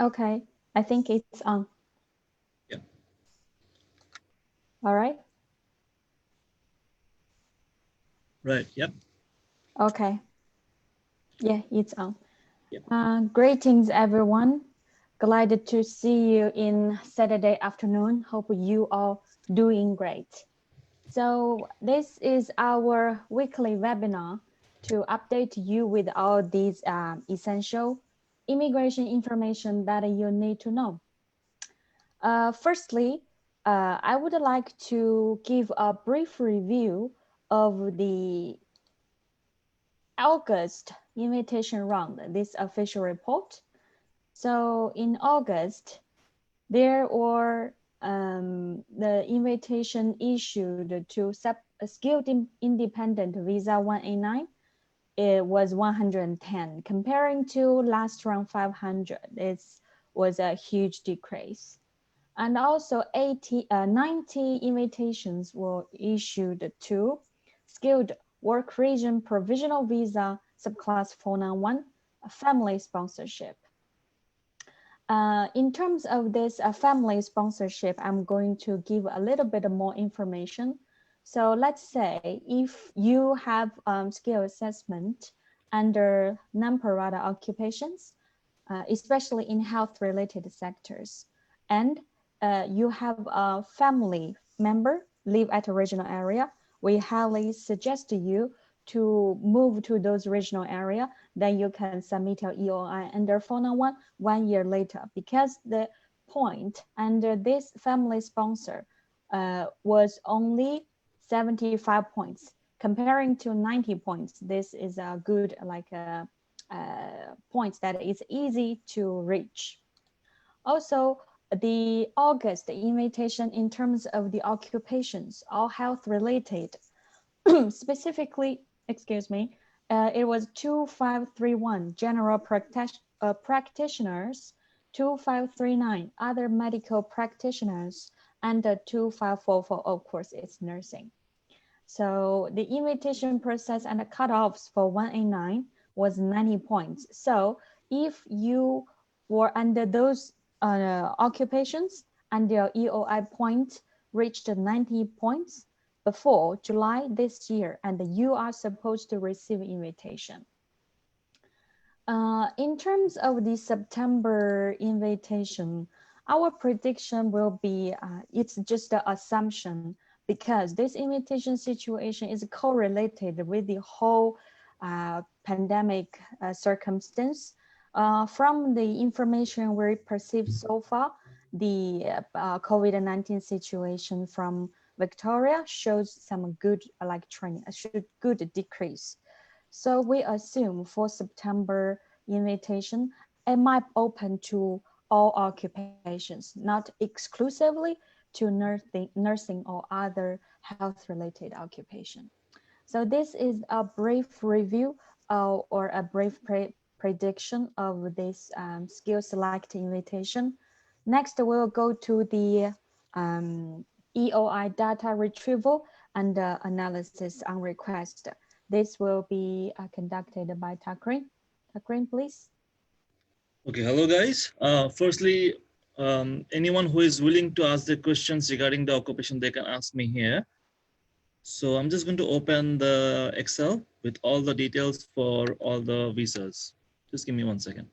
Okay, I think it's on. Yeah. All right. Right. Yep. Okay. Yeah, it's on. Yep. Greetings, everyone. Glad to see you in Saturday afternoon. Hope you all doing great. So this is our weekly webinar to update you with all these essential immigration information that you need to know. Firstly, I would like to give a brief review of the August invitation round, this official report. So in August, there were the invitation issued to skilled independent visa 189. It was 110, comparing to last round 500. It was a huge decrease. And also 90 invitations were issued to skilled work region provisional visa subclass 491 family sponsorship. In terms of this family sponsorship, I'm going to give a little bit more information. So let's say if you have skill assessment under non-parada occupations, especially in health-related sectors, and you have a family member live at a regional area, we highly suggest you to move to those regional area. Then you can submit your EOI under 491 1 year later, because the point under this family sponsor was only 75 points comparing to 90 points. This is a good points that is easy to reach. Also, the August invitation in terms of the occupations, all health related, specifically, excuse me, it was 2531 general practitioners, 2539 other medical practitioners, and 2544, of course, it's nursing. So the invitation process and the cutoffs for 189 was 90 points. So if you were under those occupations and your EOI point reached 90 points before July this year, and you are supposed to receive invitation. In terms of the September invitation, our prediction will be, it's just an assumption, because this invitation situation is correlated with the whole pandemic circumstance. From the information we perceived so far, the COVID-19 situation from Victoria shows some good trend, good decrease. So we assume for September invitation, it might open to all occupations, not exclusively to nursing or other health-related occupation. So this is a brief review or a brief prediction of this SkillSelect invitation. Next, we'll go to the EOI data retrieval and analysis on request. This will be conducted by Takrin. Takrin, please. Okay, hello guys. Firstly, anyone who is willing to ask the questions regarding the occupation, they can ask me here. So I'm just going to open the Excel with all the details for all the visas. Just give me 1 second.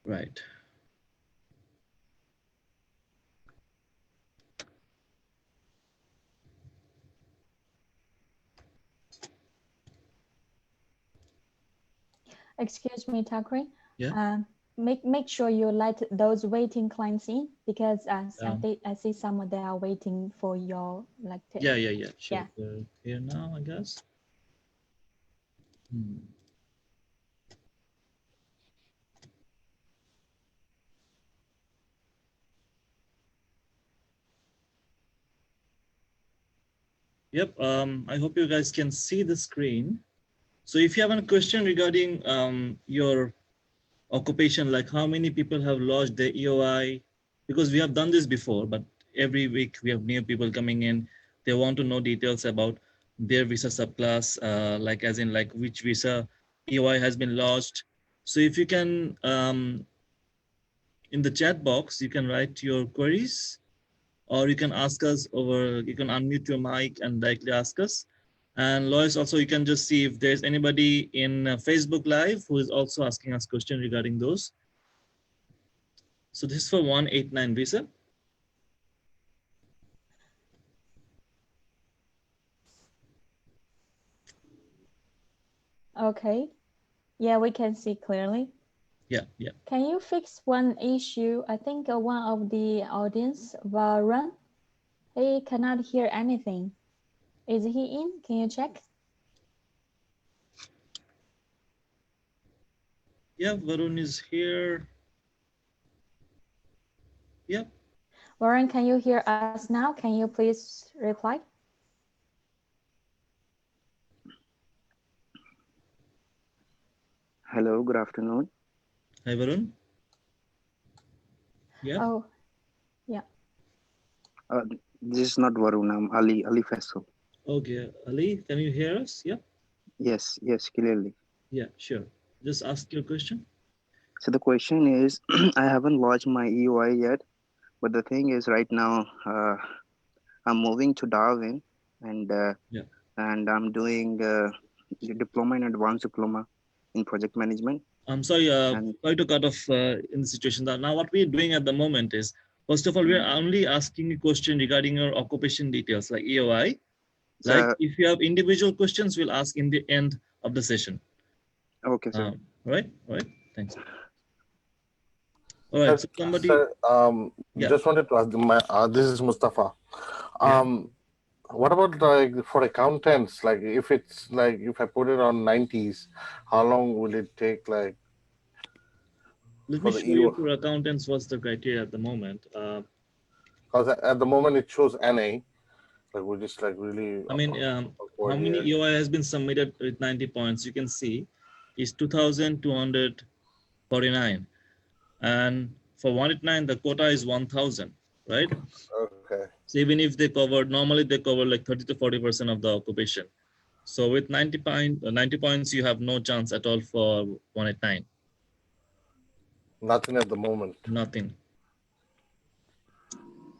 Right. Excuse me, Takrin. Yeah. Make sure you let those waiting clients in, because I see some of them are waiting for your Yeah. Sure. Yeah. They're here now, I guess. Yep. I hope you guys can see the screen. So if you have a question regarding your occupation, like how many people have lodged the EOI, because we have done this before, but every week we have new people coming in. They want to know details about their visa subclass, like as in like which visa EOI has been lodged. So if you can, in the chat box, you can write your queries, or you can ask us over, you can unmute your mic and directly ask us. And Lois, also, you can just see if there's anybody in Facebook Live who is also asking us questions regarding those. So this is for 189 visa. Okay. Yeah, we can see clearly. Yeah, yeah. Can you fix one issue? I think one of the audience, Varun, he cannot hear anything. Is he in? Can you check? Yeah, Varun is here. Yeah. Warren, can you hear us now? Can you please reply? Hello, good afternoon. Hi, Varun. Yeah. Oh, yeah. This is not Varun, I'm Ali Faisal. Okay, Ali, can you hear us? Yeah. Yes, clearly. Yeah, sure. Just ask your question. So the question is, I haven't lodged my EOI yet, but the thing is, right now I'm moving to Darwin, and and I'm doing diploma and advanced diploma in project management. I'm sorry, sorry to cut off in the situation. That now what we're doing at the moment is, first of all, we're only asking a question regarding your occupation details, like EOI. Like if you have individual questions, we'll ask in the end of the session. Okay, sir. Right. Thanks. All right. So somebody. Sir, just wanted to ask. This is Mustafa. What about like for accountants? Like if it's like if I put it on 90s, how long will it take? Like let me show you for accountants what's the criteria at the moment. Because at the moment it shows NA. Like we're just like really. I mean, how many EOI has been submitted with 90 points? You can see is 2,249, and for 189 the quota is 1,000, right? Okay. So even if they covered, normally they cover like 30 to 40% of the occupation. So with 90 points, you have no chance at all for 189. Nothing at the moment. Nothing.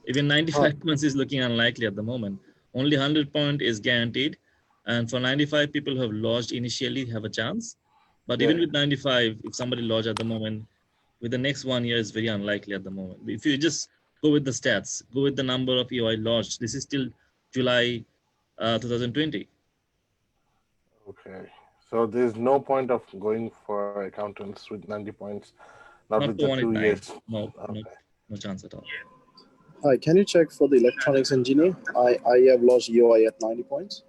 Even 95 points is looking unlikely at the moment. Only 100 point is guaranteed. And for 95 people who have lodged initially have a chance. But even with 95, if somebody lodged at the moment, with the next 1 year is very unlikely at the moment. If you just go with the stats, go with the number of EOI lodged, this is still July 2020. Okay. So there's no point of going for accountants with 90 points, not with the 2 years. No, no chance at all. Hi, can you check for the electronics engineer? I have lost EOI at 90 points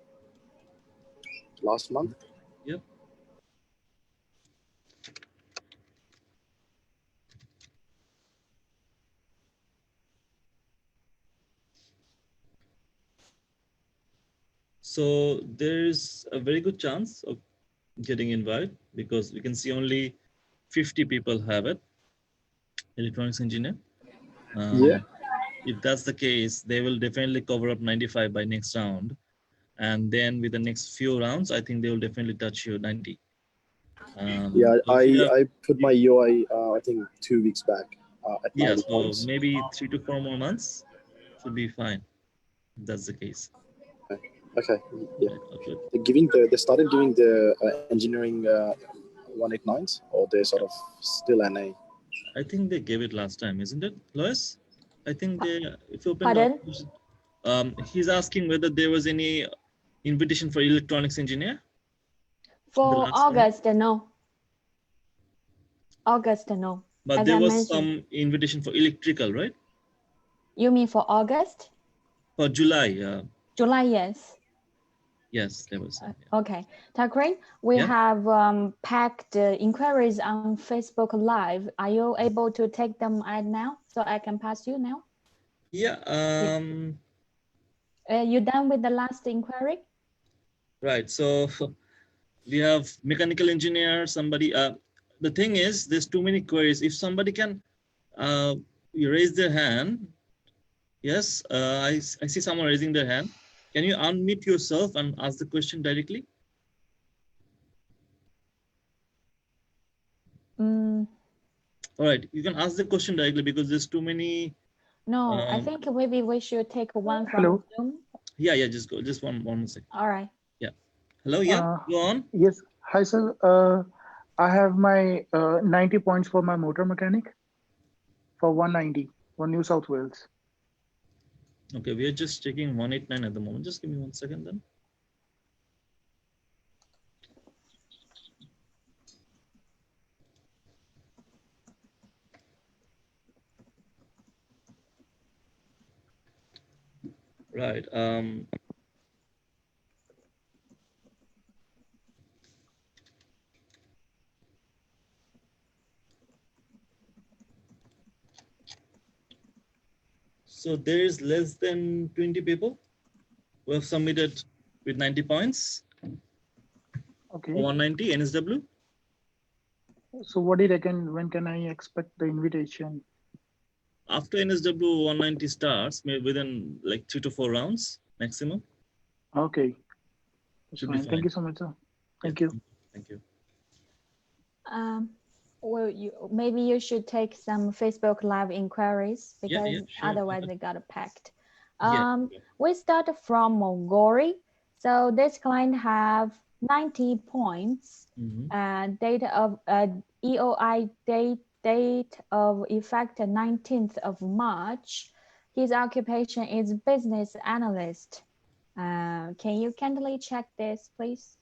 last month. Yep. So there's a very good chance of getting invited because we can see only 50 people have it, electronics engineer. If that's the case, they will definitely cover up 95 by next round. And then with the next few rounds, I think they will definitely touch you 90. I put my EOI, I think 2 weeks back at 90 points. So maybe 3 to 4 more months should be fine. If that's the case. Okay. Yeah. They started giving the engineering 189s, or they're sort of still NA. I think they gave it last time, isn't it, Lois? I think they. If you open. Pardon? He's asking whether there was any invitation for electronics engineer. For August, no. August, no. But there was some invitation for electrical, right? You mean for August? For July. July, yes. Yes, there was. Okay, Takrin, we have packed inquiries on Facebook Live. Are you able to take them right now so I can pass you now? Yeah. You done with the last inquiry? Right. So we have mechanical engineer, somebody. The thing is, there's too many queries. If somebody can raise their hand. Yes, I see someone raising their hand. Can you unmute yourself and ask the question directly? All right, you can ask the question directly because there's too many. No, I think maybe we should take one from Hello. Zoom. Yeah, just go. Just one second. All right. Yeah. Hello, yeah, go on. Yes. Hi, sir. I have my 90 points for my motor mechanic for 190 for New South Wales. Okay, we are just checking 189 at the moment. Just give me 1 second then. Right. So there is less than 20 people who have submitted with 90 points. Okay. 190 NSW. So what do you reckon? When can I expect the invitation? After NSW 190 starts, maybe within like 3 to 4 rounds maximum. Okay. Should be fine. Thank you so much, sir. Thank you. Thank you. Well, maybe you should take some Facebook Live inquiries because sure. otherwise they got packed. We start from Mongolia. So this client have 90 points and date of EOI date of effect 19th of March. His occupation is business analyst. Can you kindly check this, please?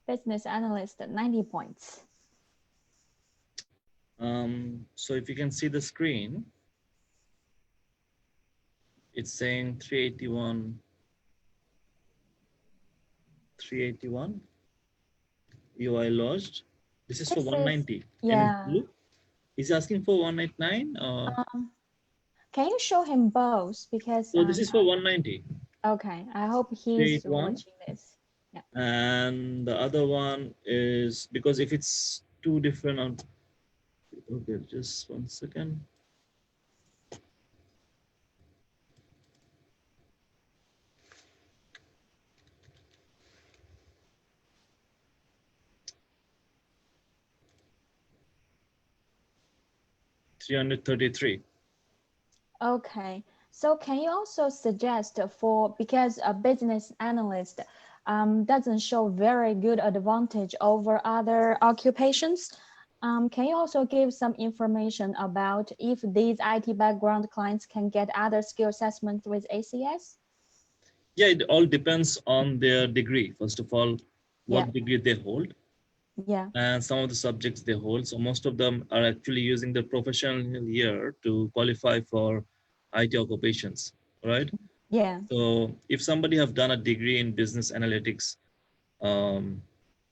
Business analyst, 90 points. So if you can see the screen, it's saying 381 EOI lodged. This is for 190. Yeah. Is he asking for 189 or? Can you show him both? Because so this is for 190. Okay, I hope he's watching this. Yeah. And the other one is because if it's two different. Okay, just 1 second. $333. Okay, so can you also suggest because a business analyst doesn't show very good advantage over other occupations? Can you also give some information about if these IT background clients can get other skill assessments with ACS? Yeah, it all depends on their degree. First of all, what degree they hold. Yeah. And some of the subjects they hold. So most of them are actually using their professional year to qualify for IT occupations, right? Yeah. So if somebody have done a degree in business analytics,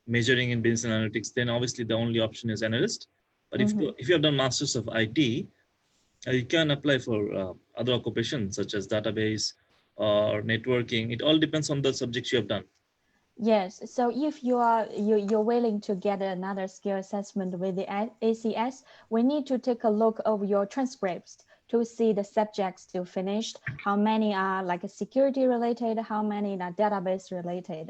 majoring in business analytics, then obviously the only option is analyst. But if you have done masters of IT, you can apply for other occupations such as database or networking. It all depends on the subjects you have done. Yes, so if you're willing to get another skill assessment with the ACS, we need to take a look over your transcripts to see the subjects you finished, how many are like security related, how many are database related.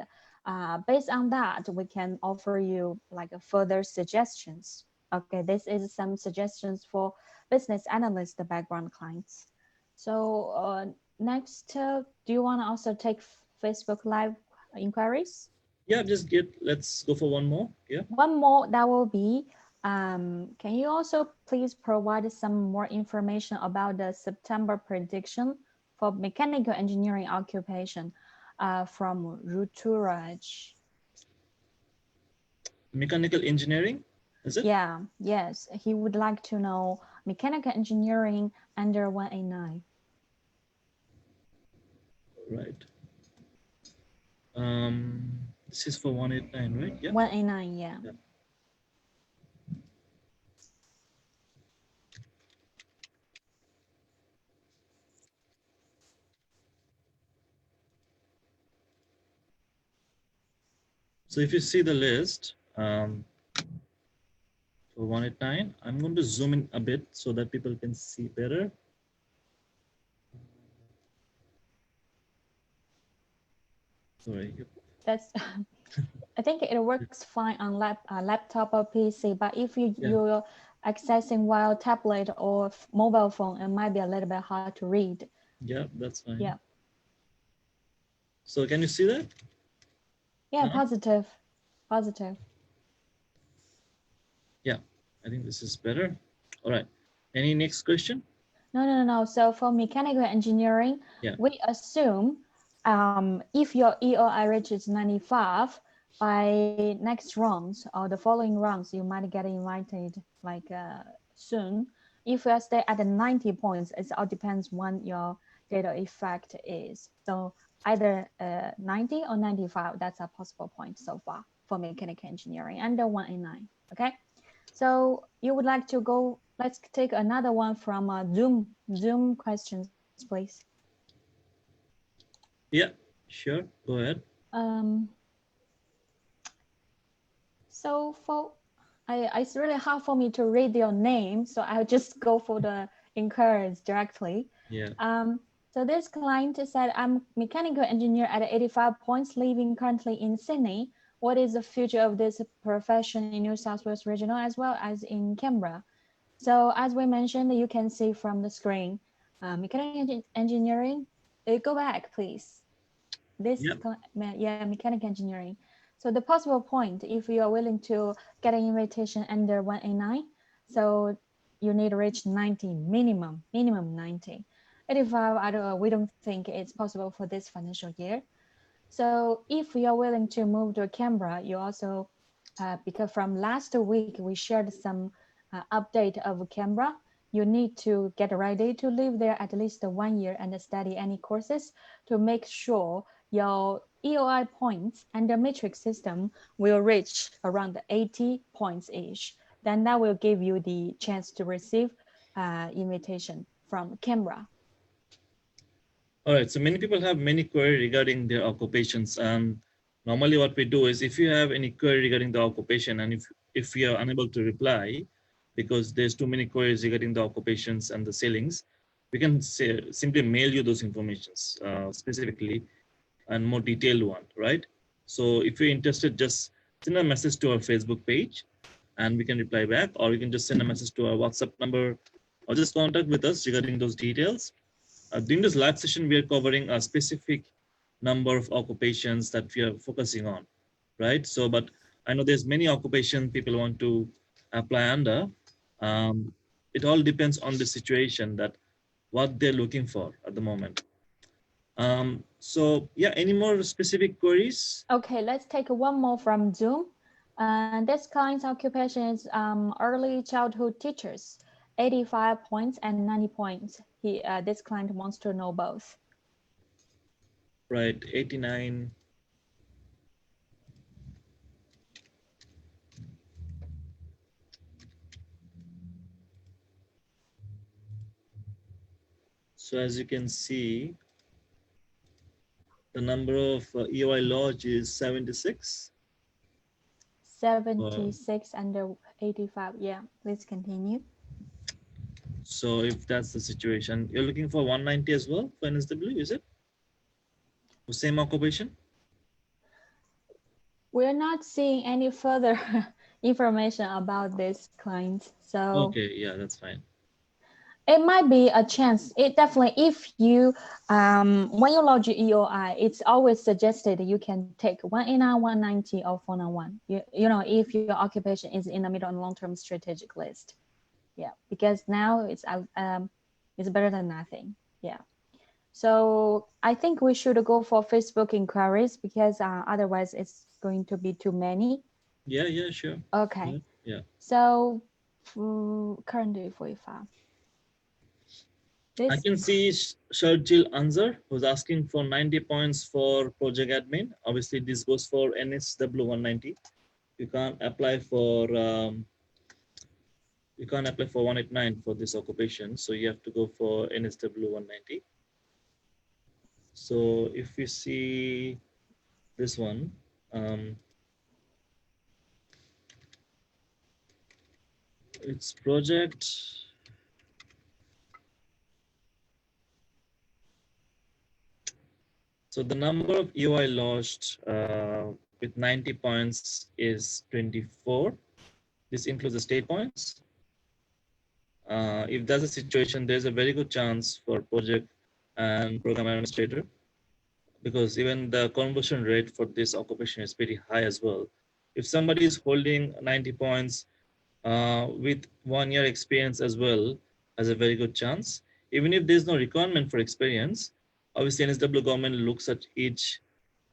Based on that, we can offer you like further suggestions. Okay, this is some suggestions for business analyst background clients. So next, do you want to also take Facebook Live inquiries? Yeah, let's go for one more. Yeah. One more, that will be, can you also please provide some more information about the September prediction for mechanical engineering occupation from Ruturaj? Mechanical engineering, is it? Yeah, yes. He would like to know mechanical engineering under 189. Right. This is for 189, right? Yeah. 189, yeah. So if you see the list for 189, I'm going to zoom in a bit so that people can see better. Sorry. That's I think it works fine on laptop or PC, but if you're accessing while tablet or mobile phone, it might be a little bit hard to read. Yeah, that's fine. Yeah. So can you see that? Yeah, positive. Yeah, I think this is better. All right. Any next question? No. So for mechanical engineering, we assume if your EOI reaches 95, by next rounds or the following rounds, you might get invited like soon. If you stay at the 90 points, it all depends when your data effect is. So either 90 or 95, that's a possible point so far for mechanical engineering under 189. Okay. So you would like to go, let's take another one from Zoom questions, please. Yeah, sure. Go ahead. So it's really hard for me to read your name, so I'll just go for the inquiries directly. Yeah. So this client said, I'm mechanical engineer at 85 points, living currently in Sydney. What is the future of this profession in New South Wales Regional as well as in Canberra? So as we mentioned, you can see from the screen, mechanical engineering, go back, please. This, mechanical engineering. So the possible point, if you are willing to get an invitation under 189, so you need to reach 90 minimum 90. 85, we don't think it's possible for this financial year. So if you are willing to move to Canberra, you also, because from last week, we shared some update of Canberra, you need to get ready to live there at least 1 year and study any courses to make sure your EOI points and the matrix system will reach around 80 points-ish. Then that will give you the chance to receive invitation from Canberra. All right, so many people have many queries regarding their occupations. And normally what we do is if you have any query regarding the occupation and if we are unable to reply because there's too many queries regarding the occupations and the ceilings, we can simply mail you those informations specifically and more detailed one, right? So if you're interested, just send a message to our Facebook page and we can reply back, or you can just send a message to our WhatsApp number or just contact with us regarding those details. During this live session, we are covering a specific number of occupations that we are focusing on, right? So, but I know there's many occupations people want to apply under. It all depends on the situation that what they're looking for at the moment. So yeah, any more specific queries? Okay, let's take one more from Zoom. This client's occupation is early childhood teachers, 85 points and 90 points. This client wants to know both. Right, 89. So as you can see, the number of EOI lodge is 76. 76 under 85. Yeah, please continue. So if that's the situation, you're looking for 190 as well for NSW, is it? The same occupation? We're not seeing any further information about this client. So okay, yeah, that's fine. It might be a chance. It definitely, if you, when you lodge your EOI, it's always suggested you can take 189, 190, or 491. You know, if your occupation is in the middle and long-term strategic list. Yeah, because now it's better than nothing. Yeah. So I think we should go for Facebook inquiries because otherwise it's going to be too many. Yeah, yeah, sure. Okay. Yeah. So currently 45. I can see Sharjil Anzar who's asking for 90 points for project admin. Obviously, this goes for NSW 190. You can't apply for 189 for this occupation, so you have to go for NSW 190. So if we see this one, it's project. So the number of EOI lodged with 90 points is 24. This includes the state points. If that's a situation, there's a very good chance for project and program administrator, because even the conversion rate for this occupation is pretty high as well. If somebody is holding 90 points with 1 year experience as well, has a very good chance. Even if there's no requirement for experience, obviously NSW government looks at each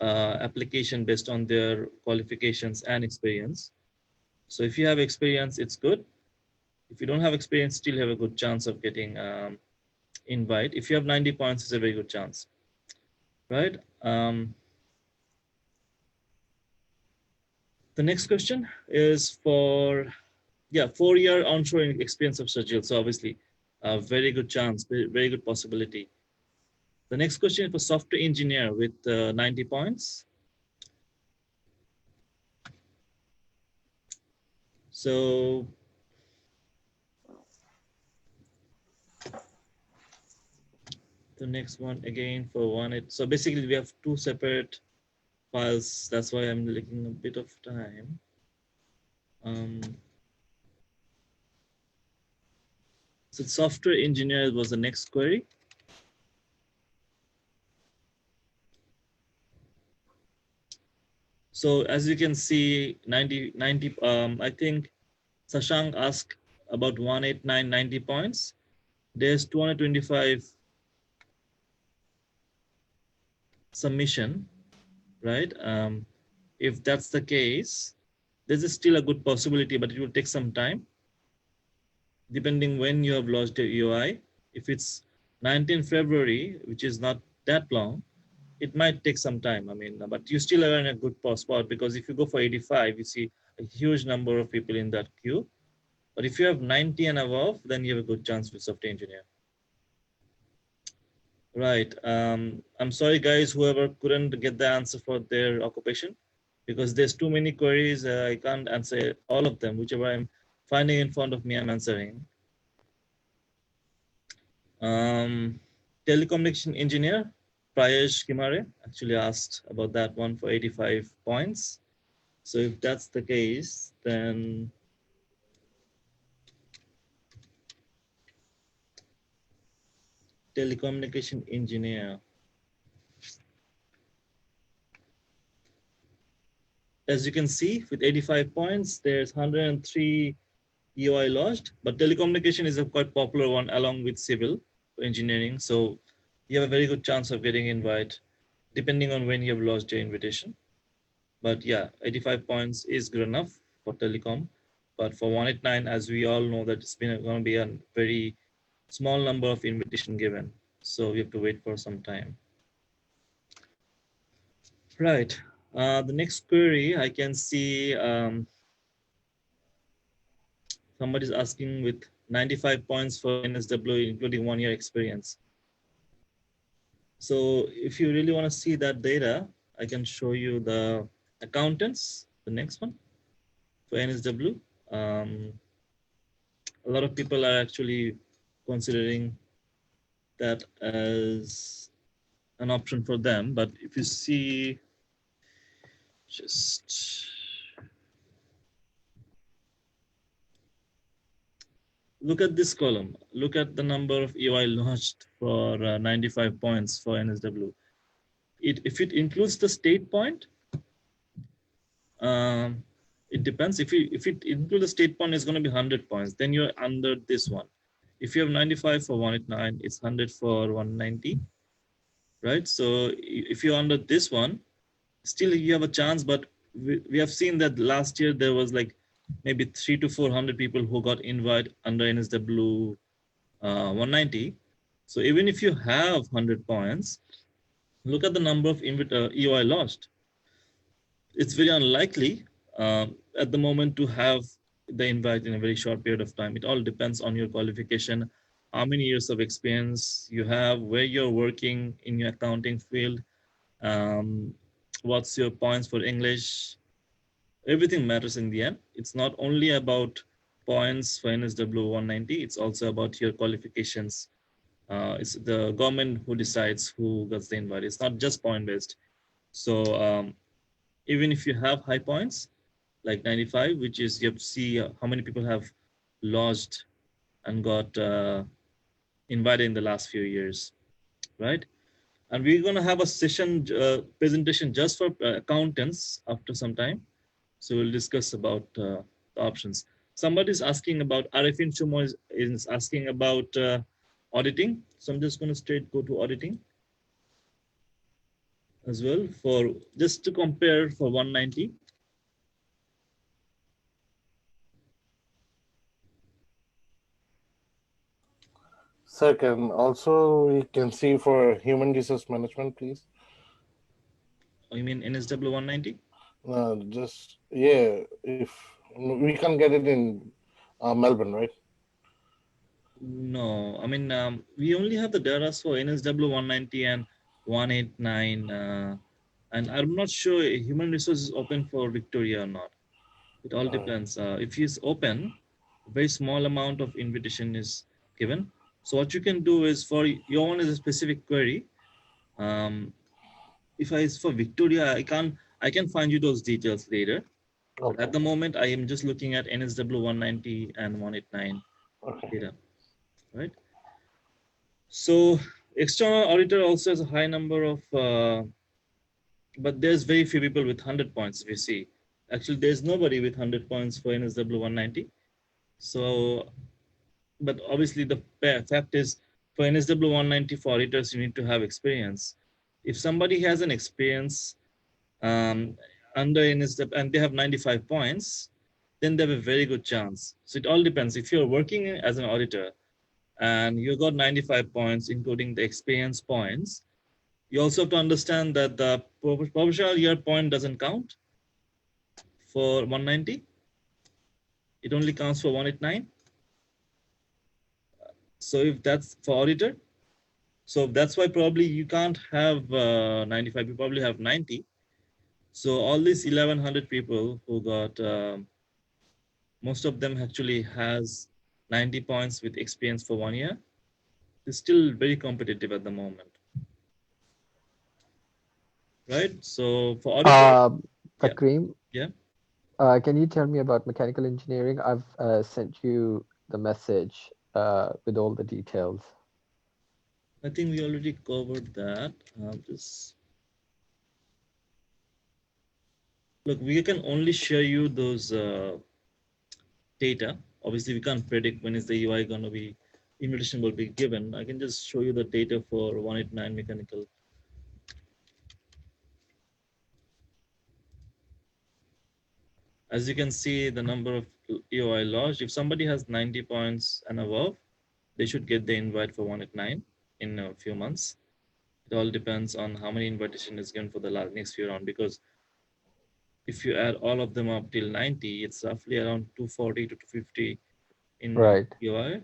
application based on their qualifications and experience. So if you have experience, it's good. If you don't have experience, still have a good chance of getting invite. If you have 90 points, it's a very good chance, right? The next question is for, 4-year onshore experience of Sajil. So obviously, a very good chance, very good possibility. The next question is for software engineer with 90 points. So the next one again for one, so basically we have 2 separate files. That's why I'm taking a bit of time. So software engineer was the next query. So as you can see, 90, I think Sashank asked about 189, 90 points. There's 225 submission, right? If that's the case, there's still a good possibility, but it will take some time, depending when you have lodged your EOI. If it's 19 February, which is not that long, it might take some time. I mean, but you still are in a good spot, because if you go for 85, you see a huge number of people in that queue. But if you have 90 and above, then you have a good chance with software engineer. Right. I'm sorry, guys, whoever couldn't get the answer for their occupation, because there's too many queries. I can't answer all of them. Whichever I'm finding in front of me, I'm answering. Telecommunication engineer, Prayesh Kimare, actually asked about that one for 85 points. So if that's the case, then telecommunication engineer. As you can see, with 85 points, there's 103 EOI lodged, but telecommunication is a quite popular one along with civil engineering. So you have a very good chance of getting invite, depending on when you have lodged your invitation. But yeah, 85 points is good enough for telecom. But for 189, as we all know, that it's going to be a very small number of invitation given. So we have to wait for some time. Right. The next query, I can see somebody's asking with 95 points for NSW, including 1 year experience. So if you really want to see that data, I can show you the accountants, the next one for NSW. A lot of people are actually considering that as an option for them. But if you see, just look at this column. Look at the number of EOI launched for 95 points for NSW. If it includes the state point, it depends. If it includes the state point, it's going to be 100 points. Then you're under this one. If you have 95 for 189, it's 100 for 190, right? So if you're under this one, still you have a chance. But we have seen that last year there was like maybe 300 to 400 people who got invite under NSW 190. So even if you have 100 points, look at the number of EOI lost. It's very unlikely at the moment to have the invite in a very short period of time. It all depends on your qualification, how many years of experience you have, where you're working in your accounting field, what's your points for English. Everything matters in the end. It's not only about points for NSW 190, it's also about your qualifications. It's the government who decides who gets the invite. It's not just point based. So even if you have high points, like 95, which is you have to see how many people have lodged and got invited in the last few years, right? And we're going to have a session presentation just for accountants after some time. So we'll discuss about the options. Somebody's asking about, Arifin Chumo is asking about auditing. So I'm just going to straight go to auditing as well for just to compare for 190. Sir, can also we can see for human resource management, please. Oh, you mean NSW 190? Just yeah, if we can get it in Melbourne, right? No, I mean we only have the data for NSW 190 and 189, and I'm not sure human resources is open for Victoria or not. It all depends. If it's open, a very small amount of invitation is given. So what you can do is for your one is a specific query. If it's for Victoria, I can find you those details later. Okay. But at the moment, I am just looking at NSW 190 and 189 data, right? So external auditor also has a high number of, but there's very few people with 100 points. We see, actually, there's nobody with 100 points for NSW 190. So, but obviously the fact is for NSW 190 for auditors, you need to have experience. If somebody has an experience under NSW and they have 95 points, then they have a very good chance. So it all depends. If you're working as an auditor and you got 95 points, including the experience points, you also have to understand that the professional year point doesn't count for 190. It only counts for 189. So if that's for auditor, so that's why probably you can't have 95, you probably have 90. So all these 1100 people who got, most of them actually has 90 points with experience for 1 year. It's still very competitive at the moment. Right? So for auditor, Takreem, yeah. Can you tell me about mechanical engineering? I've sent you the message with all the details. I think we already covered that. Look, we can only share you those data. Obviously, we can't predict when is the EOI going to be, invitation will be given. I can just show you the data for 189 mechanical. As you can see, the number of EOI lodged, if somebody has 90 points and above, they should get the invite for 189 in a few months. It all depends on how many invitation is given for the next few round, because if you add all of them up till 90, it's roughly around 240 to 250 in EOI.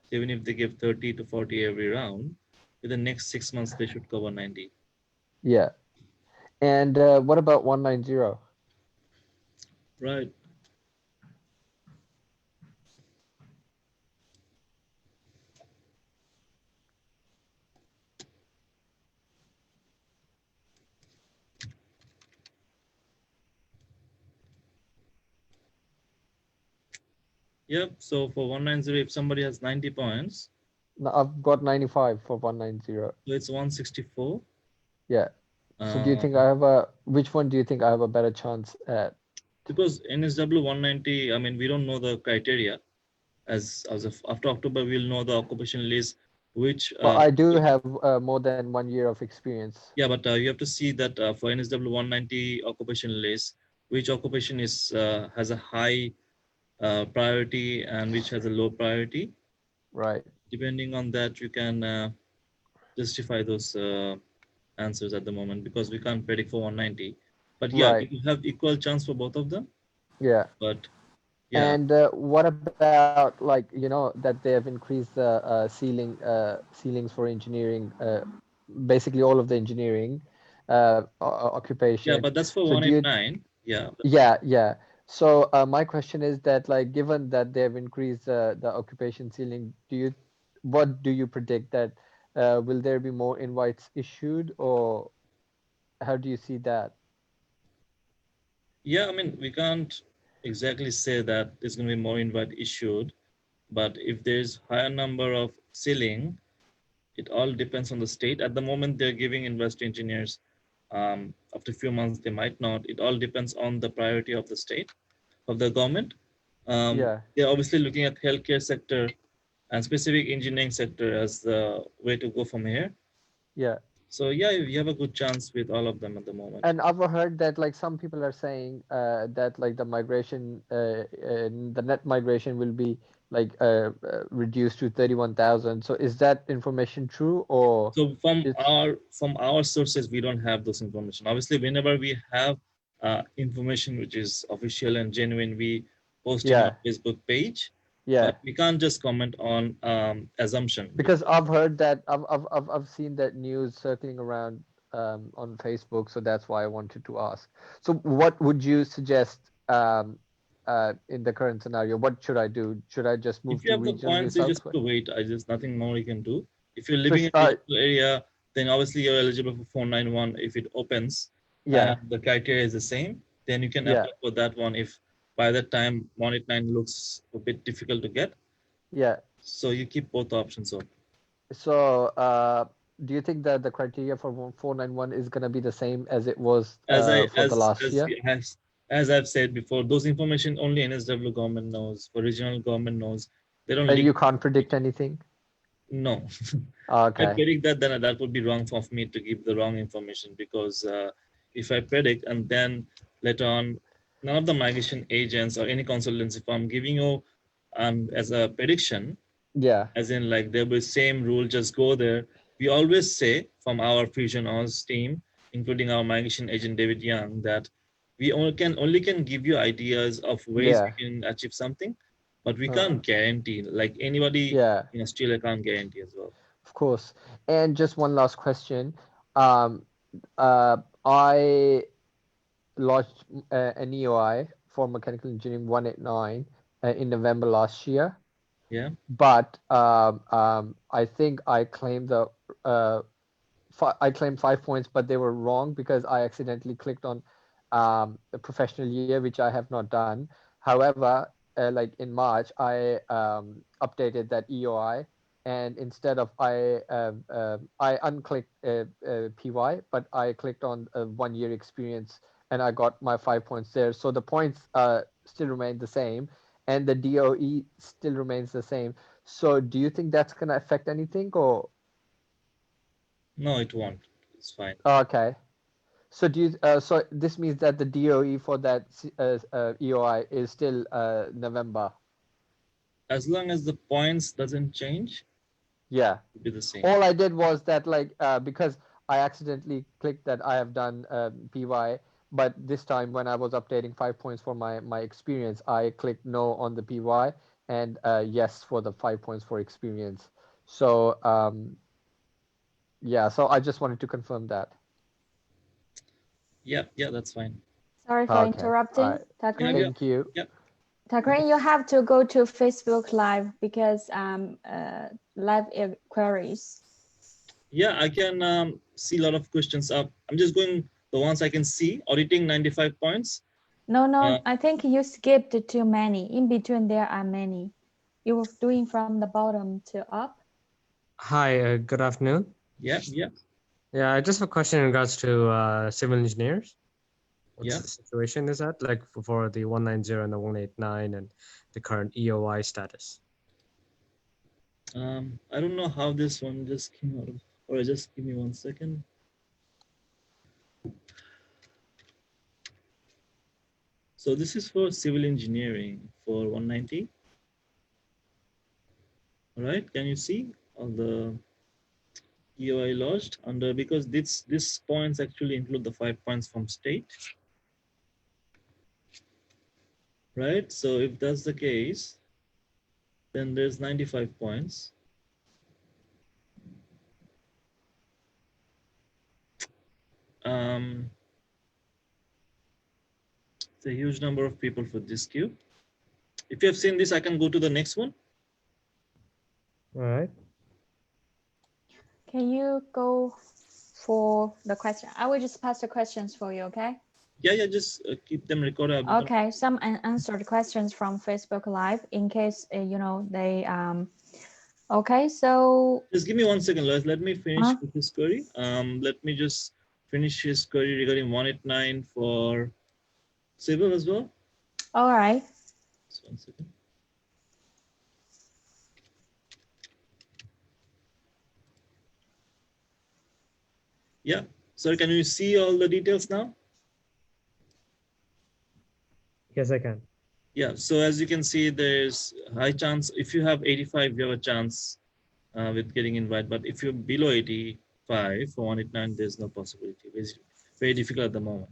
So even if they give 30 to 40 every round, in the next 6 months, they should cover 90. Yeah. And what about 190? Right. Yep. So for 190, if somebody has 90 points. No, I've got 95 for 190. So it's 164. Yeah. So do you think I have which one do you think I have a better chance at? Because NSW 190, I mean, we don't know the criteria. As of after October, we'll know the occupation list, which. Well, I do have more than 1 year of experience. Yeah, but you have to see that for NSW 190 occupation list, which occupation is has a high priority and which has a low priority. Right. Depending on that, you can justify those answers at the moment, because we can't predict for 190. But yeah, you have equal chance for both of them. Yeah. But yeah. And what about, like, you know, that they have increased the ceilings for engineering, basically all of the engineering occupation. Yeah, but that's for 189. Yeah. Yeah. So my question is that, like, given that they have increased the occupation ceiling, what do you predict that will there be more invites issued, or how do you see that? Yeah, I mean, we can't exactly say that there's going to be more invite issued, but if there's higher number of ceiling, it all depends on the state. At the moment, they're giving invest to engineers. After a few months, they might not. It all depends on the priority of the state, of the government. Yeah. They're obviously looking at healthcare sector and specific engineering sector as the way to go from here. Yeah. So yeah, you have a good chance with all of them at the moment. And I've heard that like some people are saying that like the migration, the net migration will be like reduced to 31,000. So is that information true or? So from our sources, we don't have those information. Obviously, whenever we have information which is official and genuine, we post in our Facebook page. Yeah. But we can't just comment on assumption. Because I've heard that I've seen that news circling around on Facebook, so that's why I wanted to ask. So what would you suggest in the current scenario? What should I do? Should I just move If you to have the regional New points, you South just have Wales? to wait. There's nothing more you can do. If you're living in a regional area, then obviously you're eligible for 491 if it opens. Yeah. The criteria is the same. Then you can apply for that one if by that time 189 looks a bit difficult to get. Yeah. So you keep both options open. So do you think that the criteria for 491 is going to be the same as it was for the last year? As I've said before, those information only NSW government knows, for regional government knows. They don't. And you can't predict anything? No. Okay. If I predict that, then that would be wrong of me to give the wrong information, because if I predict and then later on, none of the migration agents or any consultancy firm giving you as a prediction, as in like there will be same rule, just go there. We always say from our Fusion Oz team, including our migration agent David Young, that we only can give you ideas of ways we can achieve something, but we can't guarantee. Like anybody in Australia can't guarantee as well. Of course. And just one last question. I launched an EOI for mechanical engineering 189 in November last year. Yeah. But I think I claimed I claimed 5 points, but they were wrong because I accidentally clicked on the professional year, which I have not done. However, like in March, I updated that EOI, and instead of I unclicked PY, but I clicked on 1 year experience, and I got my 5 points there. So the points still remain the same, and the DOE still remains the same. So do you think that's going to affect anything, or? No, it won't. It's fine. Okay. So do you? So this means that the DOE for that EOI is still November. As long as the points doesn't change. Yeah. It'll be the same. All I did was that because I accidentally clicked that I have done PY, but this time when I was updating 5 points for my experience, I clicked no on the PY and yes for the 5 points for experience. So yeah, so I just wanted to confirm that. Yeah, that's fine. Sorry for interrupting. Thank you. Yep. Takrin, you have to go to Facebook Live because live queries. Yeah, I can see a lot of questions up. I'm just going the ones I can see. Auditing 95 points. No, I think you skipped too many. In between there are many. You were doing from the bottom to up. Hi, good afternoon. Yeah. Yeah, I just have a question in regards to civil engineers. What's the situation is that like for the 190 and the 189 and the current EOI status? I don't know how this one just came out of, or just give me 1 second. So this is for civil engineering for 190. All right, can you see all the EOI lodged under, because this points actually include the 5 points from state. Right, so if that's the case, then there's 95 points. It's a huge number of people for this queue. If you have seen this, I can go to the next one. All right. Can you go for the question? I will just pass the questions for you, okay? Yeah, just keep them recorded. Okay, some unanswered questions from Facebook Live in case, you know, they, okay, so. Just give me 1 second, Lois. Let me finish with his query. Let me just finish his query regarding 189 for civil as well. All right. Just 1 second. Yeah, sir, can you see all the details now? Yes, I can. Yeah, so as you can see, there's high chance. If you have 85, you have a chance with getting invited. But if you're below 85 for 189, there's no possibility. It's very difficult at the moment.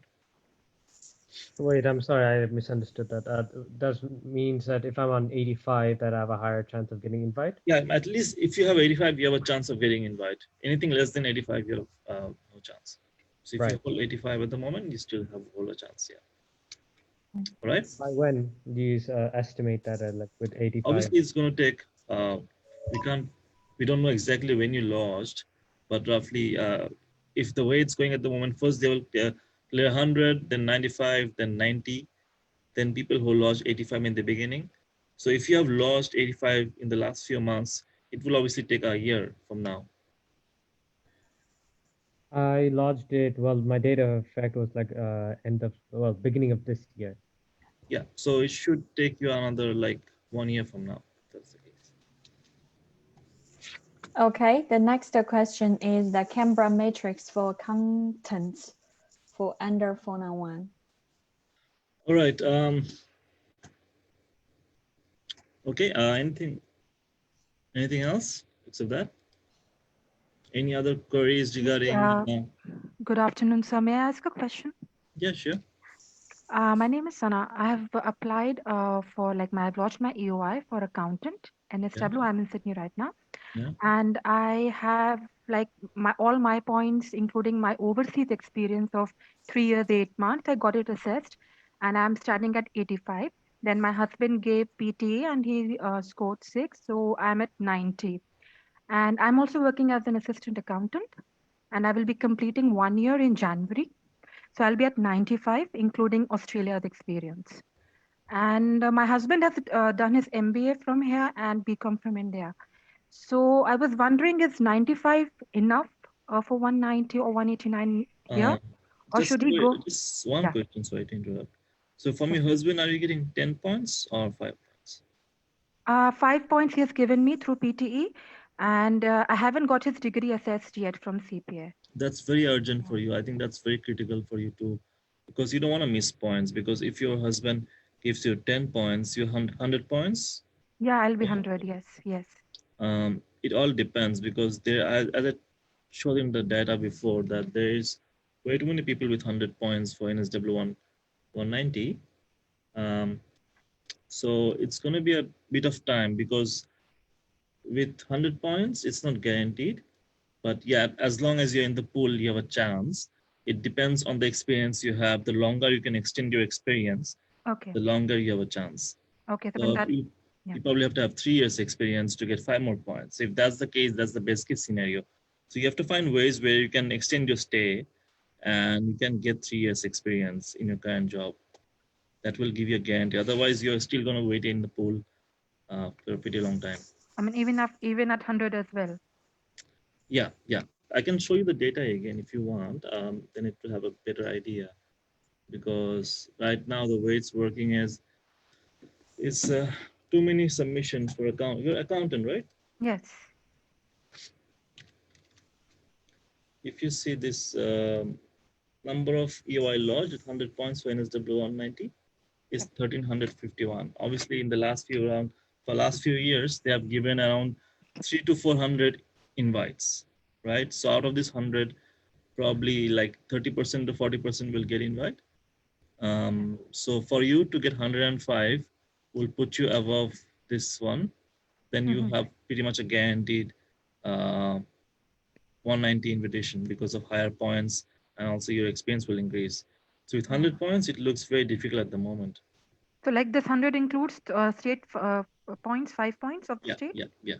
Wait, I'm sorry, I misunderstood that. Does means that if I'm on 85, that I have a higher chance of getting invited? Yeah, at least if you have 85, you have a chance of getting invited. Anything less than 85, you have no chance. So if you hold 85 at the moment, you still have a whole chance. Yeah. All right. By when do you estimate that like with 85? Obviously, it's going to take. We don't know exactly when you launched, but roughly, if the way it's going at the moment, first they will clear 100, then 95, then 90, then people who launched 85 in the beginning. So if you have launched 85 in the last few months, it will obviously take a year from now. I lodged it. Well, my data effect was like beginning of this year. Yeah, so it should take you another like 1 year from now. That's the case. Okay, the next question is the Canberra matrix for contents for under 491. All right. Okay. Anything else except that? Any other queries regarding? Good afternoon, sir. May I ask a question? Yeah, sure. My name is Sana. I have applied I've launched my EOI for accountant and SW. I'm in Sydney right now. Yeah. And I have all my points, including my overseas experience of 3 years, 8 months. I got it assessed and I'm starting at 85. Then my husband gave PTA and he scored 6. So I'm at 90. And I'm also working as an assistant accountant and I will be completing 1 year in January. So I'll be at 95, including Australia's experience. And my husband has done his MBA from here and BCom from India. So I was wondering, is 95 enough for 190 or 189 here? Or should he go? Just one question, sorry to interrupt. So from your husband, are you getting 10 points or 5 points? 5 points he has given me through PTE. And I haven't got his degree assessed yet from CPA. That's very urgent for you. I think that's very critical for you to, because you don't want to miss points. Because if your husband gives you 10 points, you 100 points. Yeah, I'll be 100. Yes. It all depends because there, as I showed in the data before, that there is way too many people with 100 points for NSW 190. So it's going to be a bit of time because with 100 points, it's not guaranteed. But yeah, as long as you're in the pool, you have a chance. It depends on the experience you have. The longer you can extend your experience, the longer you have a chance. Okay. So you probably have to have 3 years experience to get 5 more points. If that's the case, that's the best case scenario. So you have to find ways where you can extend your stay and you can get 3 years experience in your current job. That will give you a guarantee. Otherwise, you're still going to wait in the pool for a pretty long time. I mean, even at 100 as well. Yeah. I can show you the data again if you want. Then it will have a better idea. Because right now the way it's working is it's too many submissions for You're accountant, right? Yes. If you see this number of EOI lodged at 100 points for NSW 190 is 1,351. Obviously, in the last few years, they have given around 300 to 400 invites, right? So out of this 100, probably like 30% to 40% will get invite. So for you to get 105 will put you above this one. Then you have pretty much a guaranteed 190 invitation because of higher points and also your experience will increase. So with 100 points, it looks very difficult at the moment. So like this 100 includes state points, 5 points of the state? Yeah.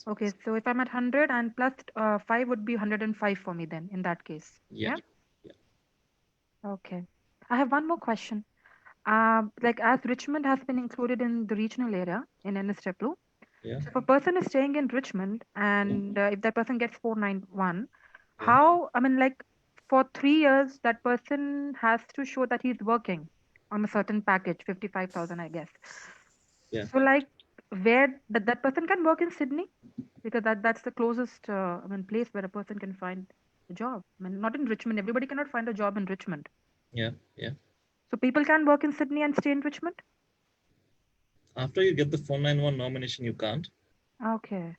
Okay, so if I'm at 100 and plus 5 would be 105 for me then in that case. Yeah. Okay. I have one more question. Like as Richmond has been included in the regional area in NSW, Yeah. so if a person is staying in Richmond and if that person gets 491, Yeah. how, I mean, like for 3 years, that person has to show that he's working on a certain package, 55,000, I guess. Yeah. So like where that person can work in Sydney, because that's the closest, I mean, place where a person can find a job. I mean, not in Richmond. Everybody cannot find a job in Richmond. Yeah. Yeah. So people can work in Sydney and stay in Richmond? After you get the 491 nomination, you can't. Okay.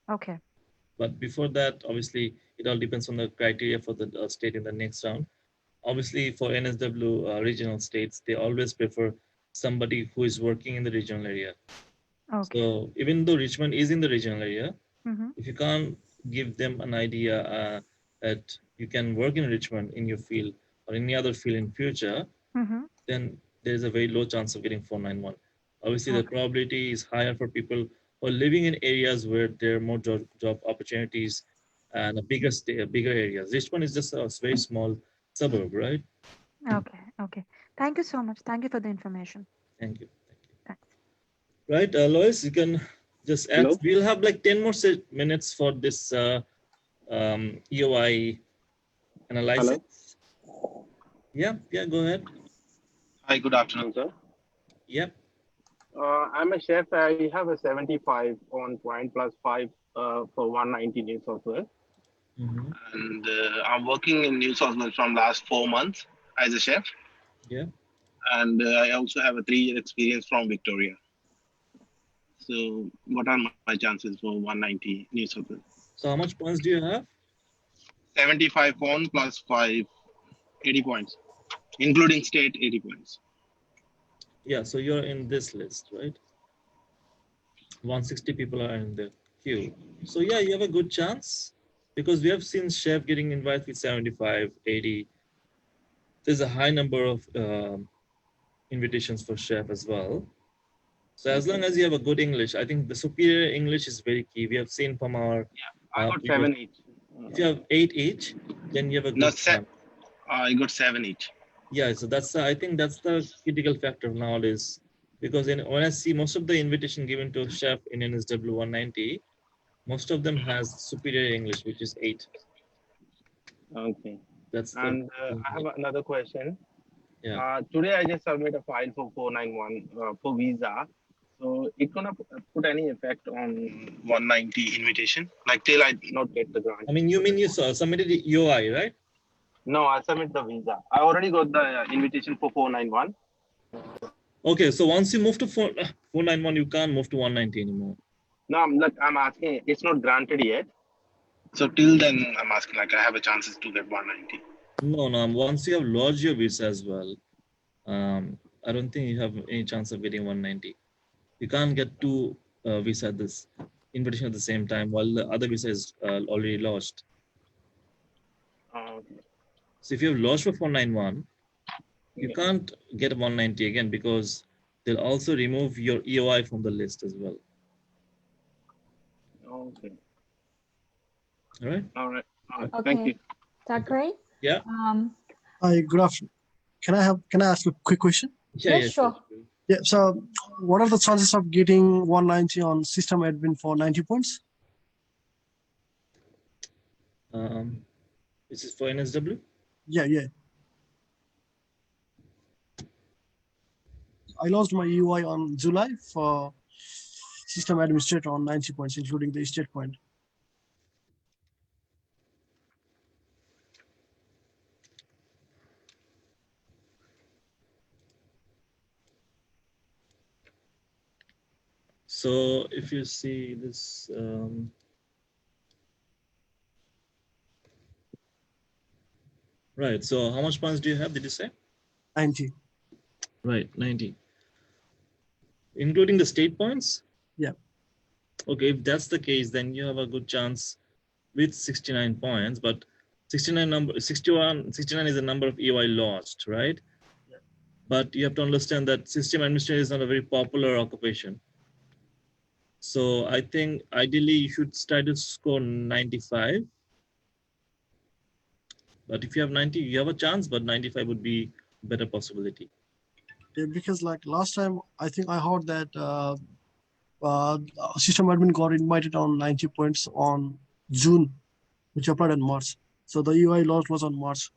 Okay. But before that, obviously, it all depends on the criteria for the state in the next round. Obviously, for NSW regional states, they always prefer somebody who is working in the regional area. Okay. So even though Richmond is in the regional area, Mm-hmm. if you can't give them an idea that you can work in Richmond in your field or any other field in future, Mm-hmm. then there's a very low chance of getting 491. Obviously, the Okay. probability is higher for people who are living in areas where there are more job opportunities and a bigger areas. Richmond is just a very small suburb, right? Okay. Okay. Thank you so much. Thank you for the information. Thank you. Thanks. Right, Lois, you can just add. Hello? We'll have like 10 more minutes for this EOI analysis. Hello? Yeah, go ahead. Hi, good afternoon, sir. Yep. I'm a chef. I have a 75 on point plus 5 for 190 New South Wales. Mm-hmm. And I'm working in New South Wales from last 4 months as a chef. Yeah. And I also have a 3-year experience from Victoria. So what are my chances for 190 New South Wales? So how much points do you have? 75 on plus 5, 80 points, including state 80 points. Yeah, so you're in this list, right? 160 people are in the queue. So yeah, you have a good chance because we have seen chef getting invited with 75, 80. There's a high number of invitations for chef as well. So as long as you have a good English, I think the superior English is very key. We have seen from our I got 7 each. If you have 8 each, then you have a good chance. I got 7 each. Yeah, so that's I think that's the critical factor nowadays, because when I see most of the invitation given to chef in NSW 190, most of them has superior English, which is 8. Okay. That's and I have another question. Yeah. Today I just submit a file for 491 for visa. So it gonna put any effect on 190 invitation? Like till I not get the grant. I mean, you submitted the EOI, right? No, I submit the visa. I already got the invitation for 491. Okay, so once you move to 491, you can't move to 190 anymore. No, I'm asking. It's not granted yet. So till then, I'm asking. Like I have a chances to get 190. No. Once you have lodged your visa as well, I don't think you have any chance of getting 190. You can't get 2 visa this invitation at the same time while the other visa is already lodged. Okay. So if you have lodged for 491, you can't get 190 again because they'll also remove your EOI from the list as well. Okay. All right. All right. Okay. Thank you. Thakray? Yeah. Hi, good afternoon. Can I ask a quick question? Yeah, sure. Yeah. So, what are the chances of getting 190 on system admin for 90 points? This is for NSW? Yeah. I lost my EOI on July for system administrator on 90 points, including the state point. So if you see this, right. So how much points do you have? Did you say? 90. Right, 90. Including the state points? Yeah. Okay, if that's the case, then you have a good chance with 69 points, but 69 is the number of EOI lost, right? Yeah. But you have to understand that system administrator is not a very popular occupation. So I think ideally you should try to score 95. But if you have 90, you have a chance, but 95 would be better possibility. Yeah, because like last time, I think I heard that system admin got invited on 90 points on June, which applied in March. So the EOI loss was on March.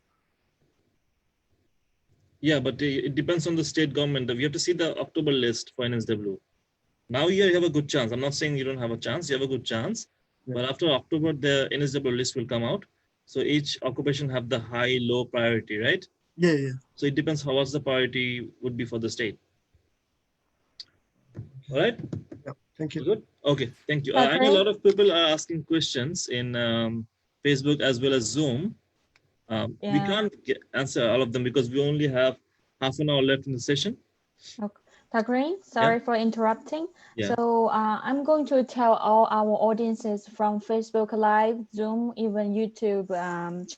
Yeah, but it depends on the state government. We have to see the October list for NSW. Now you have a good chance. I'm not saying you don't have a chance. You have a good chance. Yeah. But after October, the NSW list will come out. So each occupation have the high, low priority, right? Yeah, yeah. So it depends how much the priority would be for the state. All right. Yeah. Thank you. Good. Okay. Thank you. I know a lot of people are asking questions in Facebook as well as Zoom. We can't answer all of them because we only have half an hour left in the session. Okay. Takreen, sorry for interrupting. Yeah. So I'm going to tell all our audiences from Facebook Live, Zoom, even YouTube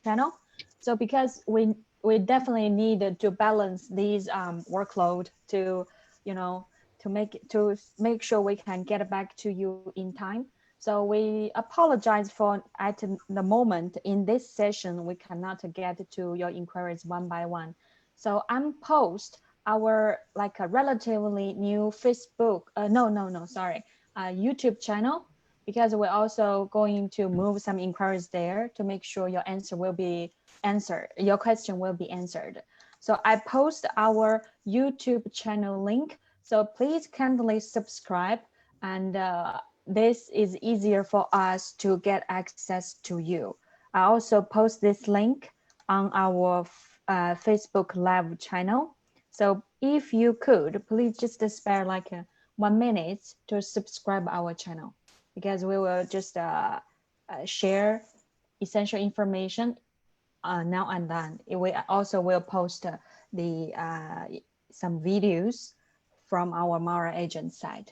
channel. So because we definitely need to balance these workload to, you know, to make sure we can get back to you in time. So we apologize for at the moment in this session, we cannot get to your inquiries one by one. So I'm post our like a relatively new Facebook, YouTube channel, because we're also going to move some inquiries there to make sure your answer will be answered, your question will be answered. So I post our YouTube channel link. So please kindly subscribe, and this is easier for us to get access to you. I also post this link on our Facebook Live channel. So if you could, please just spare like 1 minute to subscribe our channel, because we will just share essential information now and then. We also will post some videos from our Mara agent side.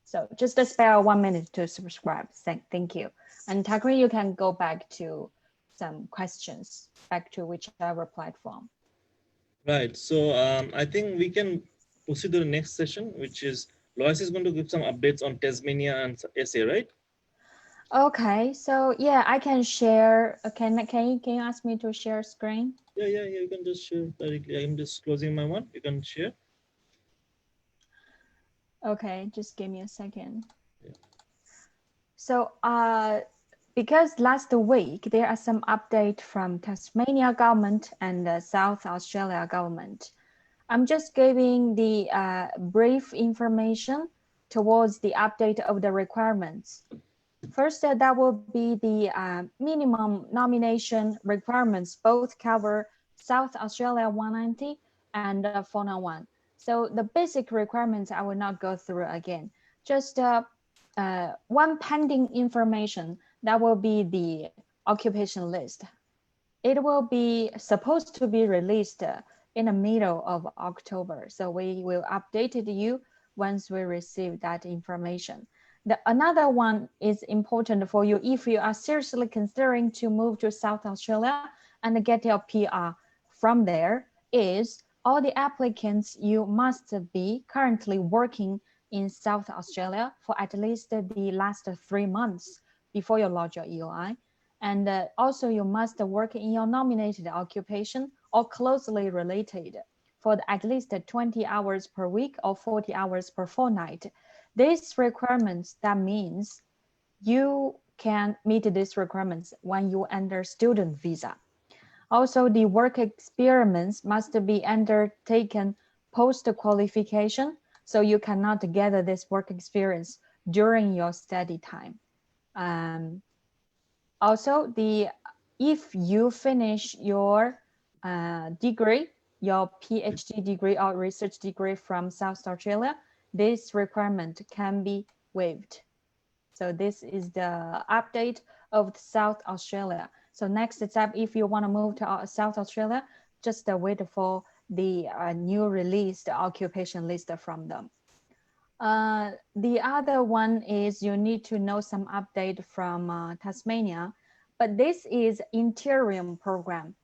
So just spare 1 minute to subscribe. Thank you. And Takreen, you can go back to some questions, back to whichever platform. Right. So I think we can proceed to the next session, which is Lois is going to give some updates on Tasmania and SA, right? Okay. So yeah, I can share. Can you ask me to share screen? Yeah. You can just share directly. I'm just closing my one. You can share. Okay. Just give me a second. Yeah. So because last week there are some update from Tasmania government and the South Australia government. I'm just giving the brief information towards the update of the requirements. First, that will be the minimum nomination requirements. Both cover South Australia 190 and 491. So the basic requirements I will not go through again. Just one pending information, that will be the occupation list. It will be supposed to be released in the middle of October. So we will update you once we receive that information. Another one is important for you if you are seriously considering to move to South Australia and get your PR from there, is all the applicants, you must be currently working in South Australia for at least the last 3 months before you lodge your EOI. And also you must work in your nominated occupation or closely related for at least 20 hours per week or 40 hours per fortnight. These requirements, that means you can meet these requirements when you enter student visa. Also, the work experiments must be undertaken post-qualification, so you cannot gather this work experience during your study time. Also, if you finish your degree, your PhD degree or research degree from South Australia, this requirement can be waived. So this is the update of South Australia. So next step, if you want to move to South Australia, just wait for the new released occupation list from them. The other one is you need to know some update from Tasmania, but this is interim program.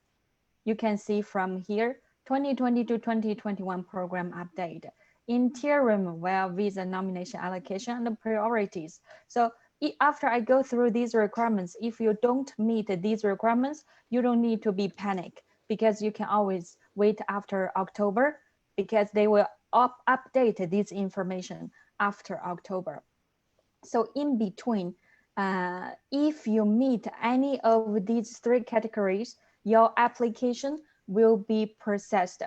You can see from here, 2020 to 2021 program update. Interim where visa nomination allocation and the priorities. So after I go through these requirements, if you don't meet these requirements, you don't need to be panicked, because you can always wait after October, because they will update this information after October. So in between, if you meet any of these three categories, your application will be processed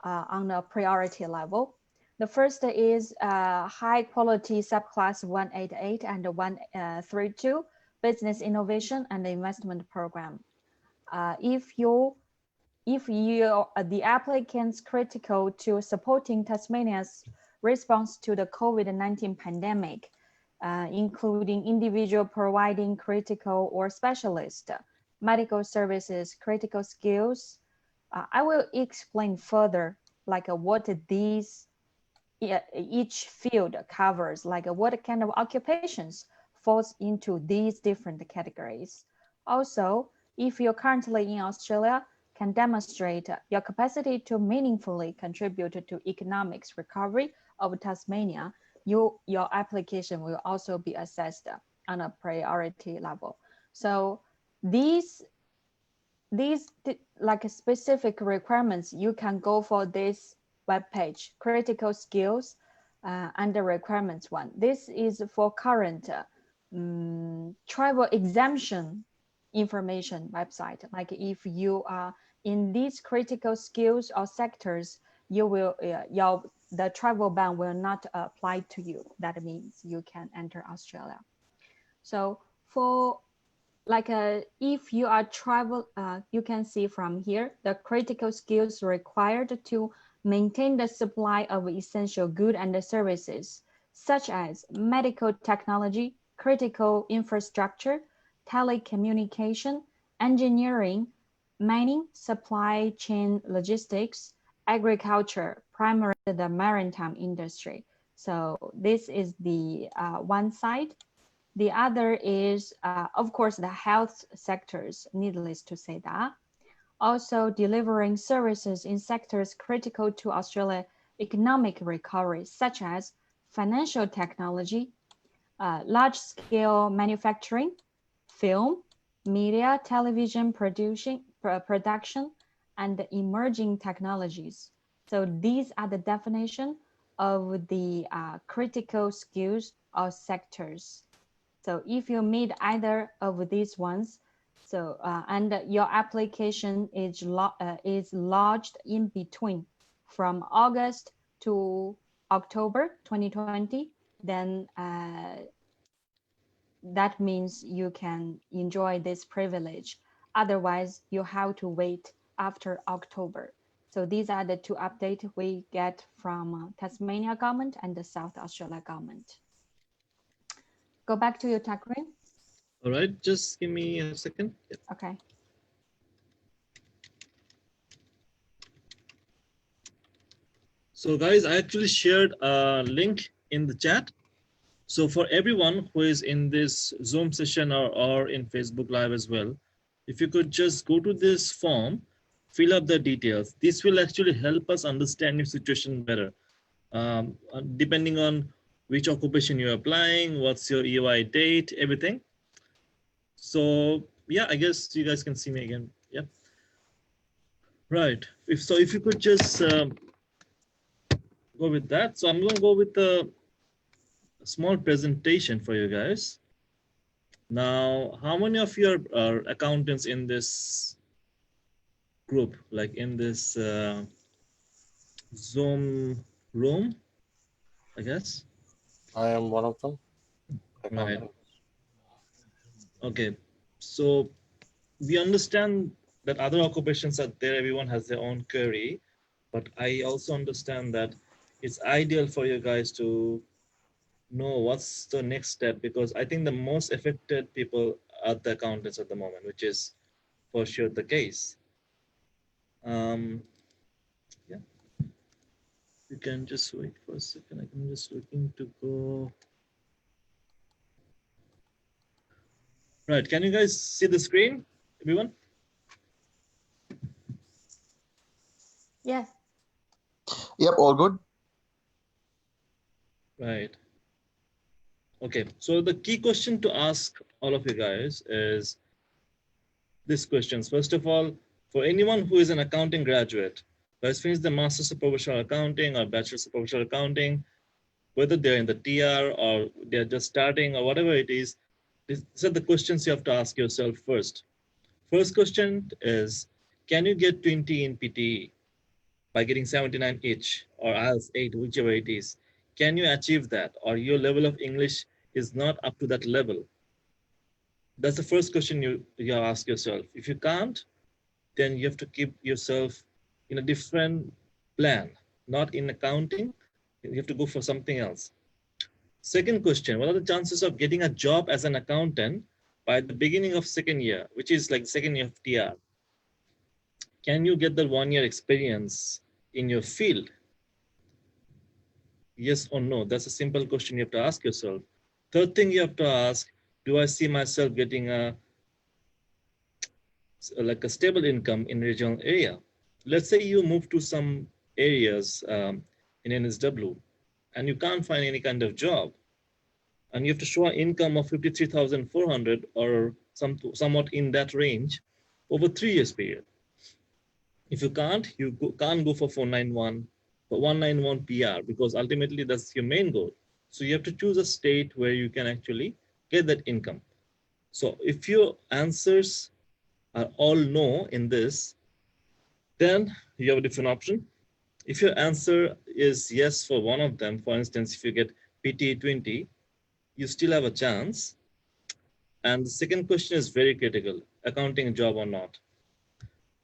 on a priority level. The first is high quality subclass 188 and 132, business innovation and investment program. If the applicant's critical to supporting Tasmania's response to the COVID-19 pandemic, including individual providing critical or specialist medical services, critical skills. I will explain further like what each field covers, like what kind of occupations falls into these different categories. Also, if you're currently in Australia, can demonstrate your capacity to meaningfully contribute to economics recovery of Tasmania, your application will also be assessed on a priority level. So these like specific requirements, you can go for this web page, critical skills and the requirements one. This is for current travel exemption information website. Like if you are in these critical skills or sectors, you will the travel ban will not apply to you. That means you can enter Australia. So for like if you are travel, you can see from here the critical skills required to maintain the supply of essential goods and services, such as medical technology, critical infrastructure, telecommunication, engineering, mining, supply chain logistics, agriculture, primarily the maritime industry. So this is the one side. The other is, of course, the health sectors, needless to say that. Also delivering services in sectors critical to Australia's economic recovery, such as financial technology, large-scale manufacturing, film, media, television production, and emerging technologies. So these are the definition of the critical skills or sectors. So if you meet either of these ones, so and your application is lodged in between from August to October 2020, then that means you can enjoy this privilege. Otherwise, you have to wait after October. So these are the two updates we get from Tasmania government and the South Australia government. Go back to your Takrim. All right, just give me a second. Yep. Okay. So guys, I actually shared a link in the chat. So for everyone who is in this Zoom session or in Facebook Live as well, if you could just go to this form, fill up the details. This will actually help us understand your situation better. Depending on which occupation you're applying, what's your EOI date, everything. So yeah, I guess you guys can see me again. Yep. Right. If you could just go with that. So I'm going to go with a small presentation for you guys. Now, how many of you are accountants in this group, like in this Zoom room, I guess? I am one of them. Right. Okay. So we understand that other occupations are there. Everyone has their own query, but I also understand that it's ideal for you guys to know what's the next step, because I think the most affected people are the accountants at the moment, which is for sure the case. Yeah, you can just wait for a second. I'm just looking to go. Right, can you guys see the screen, everyone? Yes. Yep, all good. Right. Okay, so the key question to ask all of you guys is this questions. First of all, for anyone who is an accounting graduate, who has finished the Master's of Professional Accounting or Bachelor's of Professional Accounting, whether they're in the TR or they're just starting or whatever it is, these are the questions you have to ask yourself first. First question is, can you get 20 in PTE by getting 79 each or IELTS 8, whichever it is? Can you achieve that, or your level of English is not up to that level? That's the first question you ask yourself. If you can't, then you have to keep yourself in a different plan, not in accounting. You have to go for something else. Second question, what are the chances of getting a job as an accountant by the beginning of second year, which is like second year of TR? Can you get the 1 year experience in your field? Yes or no? That's a simple question you have to ask yourself. Third thing you have to ask, do I see myself getting a stable income in regional area? Let's say you move to some areas in NSW and you can't find any kind of job, and you have to show an income of 53,400 or somewhat in that range over 3 years period. If you can't, can't go for 491, but 191 PR, because ultimately that's your main goal. So you have to choose a state where you can actually get that income. So if your answers are all no in this, then you have a different option. If your answer is yes for one of them, for instance, if you get PTE 20, you still have a chance. And the second question is very critical, accounting job or not.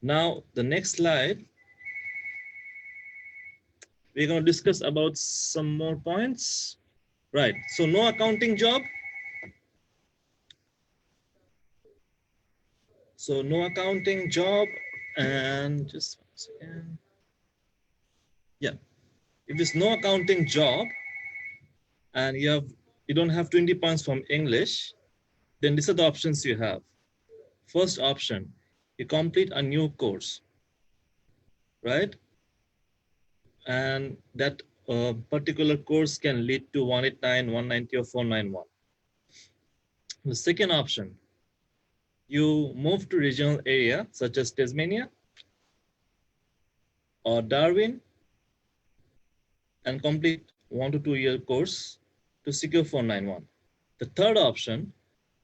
Now, the next slide, we're going to discuss about some more points. Right, so no accounting job. So no accounting job, and just one second. Yeah, if there's no accounting job and you don't have 20 points from English, then these are the options you have. First option, you complete a new course, right? And that particular course can lead to 189, 190, or 491. The second option, you move to regional area such as Tasmania or Darwin and complete 1 to 2 year course to secure 491. The third option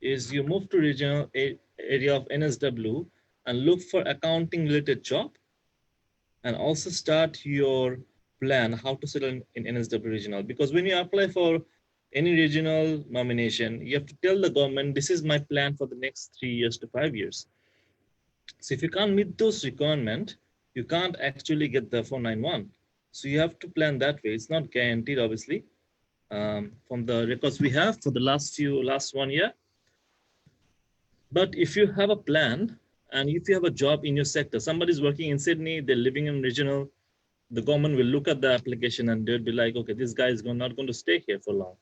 is you move to regional area of NSW and look for accounting related job and also start your plan how to settle in NSW regional. Because when you apply for any regional nomination, you have to tell the government, this is my plan for the next 3 years to 5 years. So if you can't meet those requirements, you can't actually get the 491. So you have to plan that way. It's not guaranteed, obviously, from the records we have for the last 1 year. But if you have a plan and if you have a job in your sector, somebody's working in Sydney, they're living in regional, the government will look at the application and they'll be like, okay, this guy is not going to stay here for long.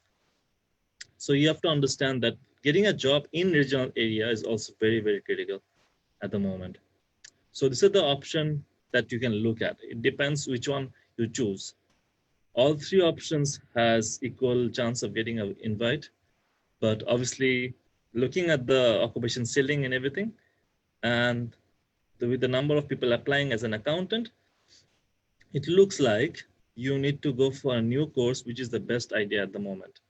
So you have to understand that getting a job in regional area is also very, very critical at the moment. So this is the option that you can look at. It depends which one you choose. All three options has equal chance of getting an invite, but obviously looking at the occupation ceiling and everything, and with the number of people applying as an accountant, it looks like you need to go for a new course, which is the best idea at the moment.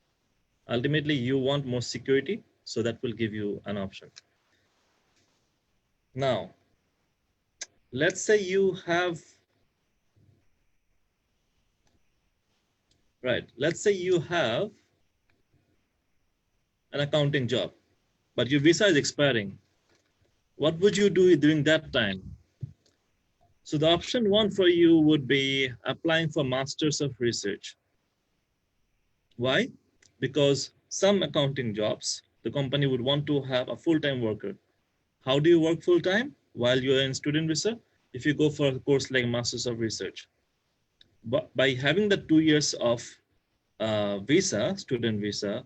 Ultimately, you want more security, so that will give you an option. Now, let's say you have, let's say you have an accounting job, but your visa is expiring. What would you do during that time? So the option one for you would be applying for Masters of Research. Why? Because some accounting jobs, the company would want to have a full-time worker. How do you work full-time? While you're in student visa, if you go for a course like Masters of Research. But by having the 2 years of visa, student visa,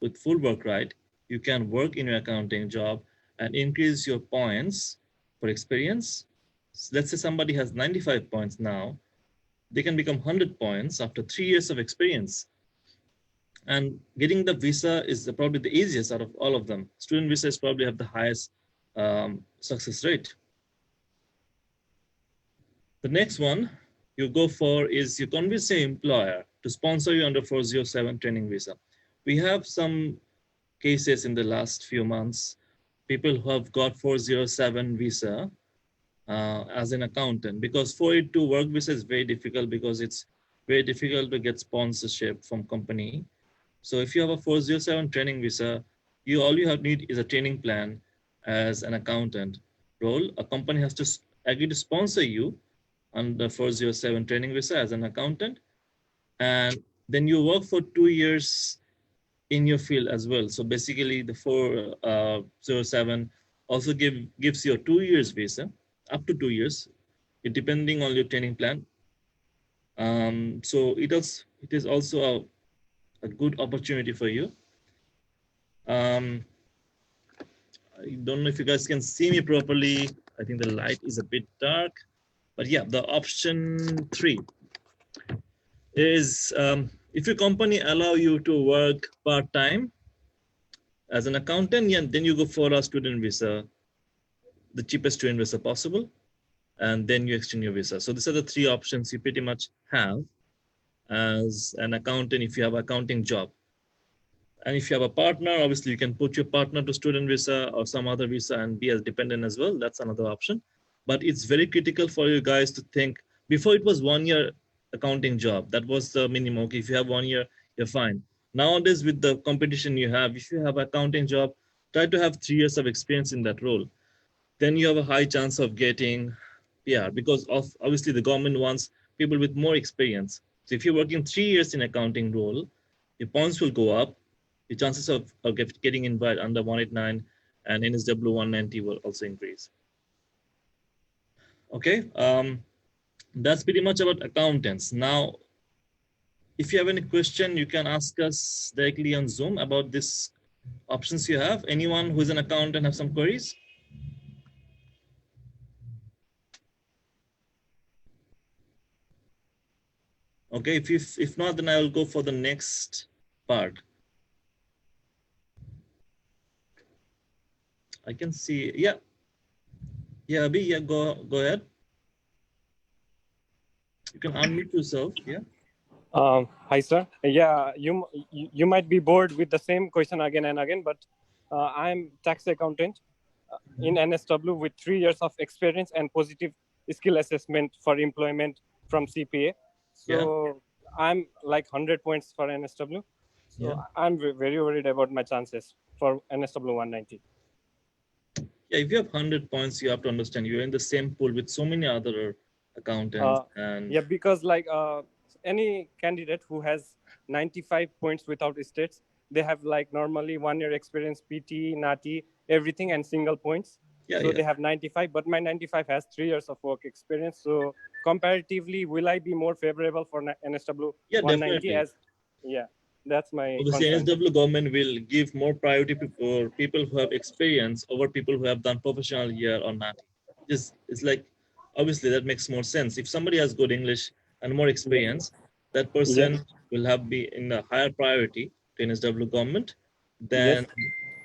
with full work right, you can work in your accounting job and increase your points for experience. So let's say somebody has 95 points now, they can become 100 points after 3 years of experience. And getting the visa is probably the easiest out of all of them. Student visas probably have the highest success rate. The next one you go for is you convince your employer to sponsor you under 407 training visa. We have some cases in the last few months, people who have got 407 visa as an accountant, because 482 work visa is very difficult because it's very difficult to get sponsorship from company. So if you have a 407 training visa, all you need is a training plan as an accountant role. A company has to agree to sponsor you under 407 training visa as an accountant, and then you work for 2 years in your field as well. So basically the 407 also gives you a 2 years visa, up to 2 years, depending on your training plan. So it is also a good opportunity for you. I don't know if you guys can see me properly. I think the light is a bit dark, but yeah, the option 3 is if your company allow you to work part-time as an accountant, yeah, then you go for a student visa, the cheapest student visa possible, and then you extend your visa. So these are the 3 options you pretty much have as an accountant if you have an accounting job. And if you have a partner, obviously you can put your partner to student visa or some other visa and be as dependent as well. That's another option. But it's very critical for you guys to think, before it was 1 year accounting job. That was the minimum. Okay, if you have 1 year, you're fine. Nowadays, with the competition you have, if you have an accounting job, try to have 3 years of experience in that role. Then you have a high chance of getting PR, because of obviously the government wants people with more experience. So if you're working 3 years in accounting role, your points will go up. The chances of getting invited under 189 and NSW 190 will also increase. Okay, that's pretty much about accountants. Now, if you have any question, you can ask us directly on Zoom about these options you have. Anyone who's an accountant have some queries? Okay, if not, then I will go for the next part. I can see, yeah. Yeah, Abhi, yeah, go ahead. You can unmute yourself, yeah. Hi, sir. Yeah, you might be bored with the same question again and again, but I'm tax accountant in NSW with 3 years of experience and positive skill assessment for employment from CPA. So yeah. I'm like 100 points for NSW. So yeah. I'm very worried about my chances for NSW 190. Yeah, if you have 100 points, you have to understand you're in the same pool with so many other accountants. And yeah, because like any candidate who has 95 points without states, they have like normally 1 year experience, PT, NATI, everything, and single points. Yeah, so they have 95, but my 95 has 3 years of work experience. So comparatively, will I be more favorable for NSW 190? Definitely. As yeah, that's my obviously NSW government will give more priority for people who have experience over people who have done professional year or not. It's like, obviously that makes more sense. If somebody has good English and more experience, that person will be in a higher priority to NSW government than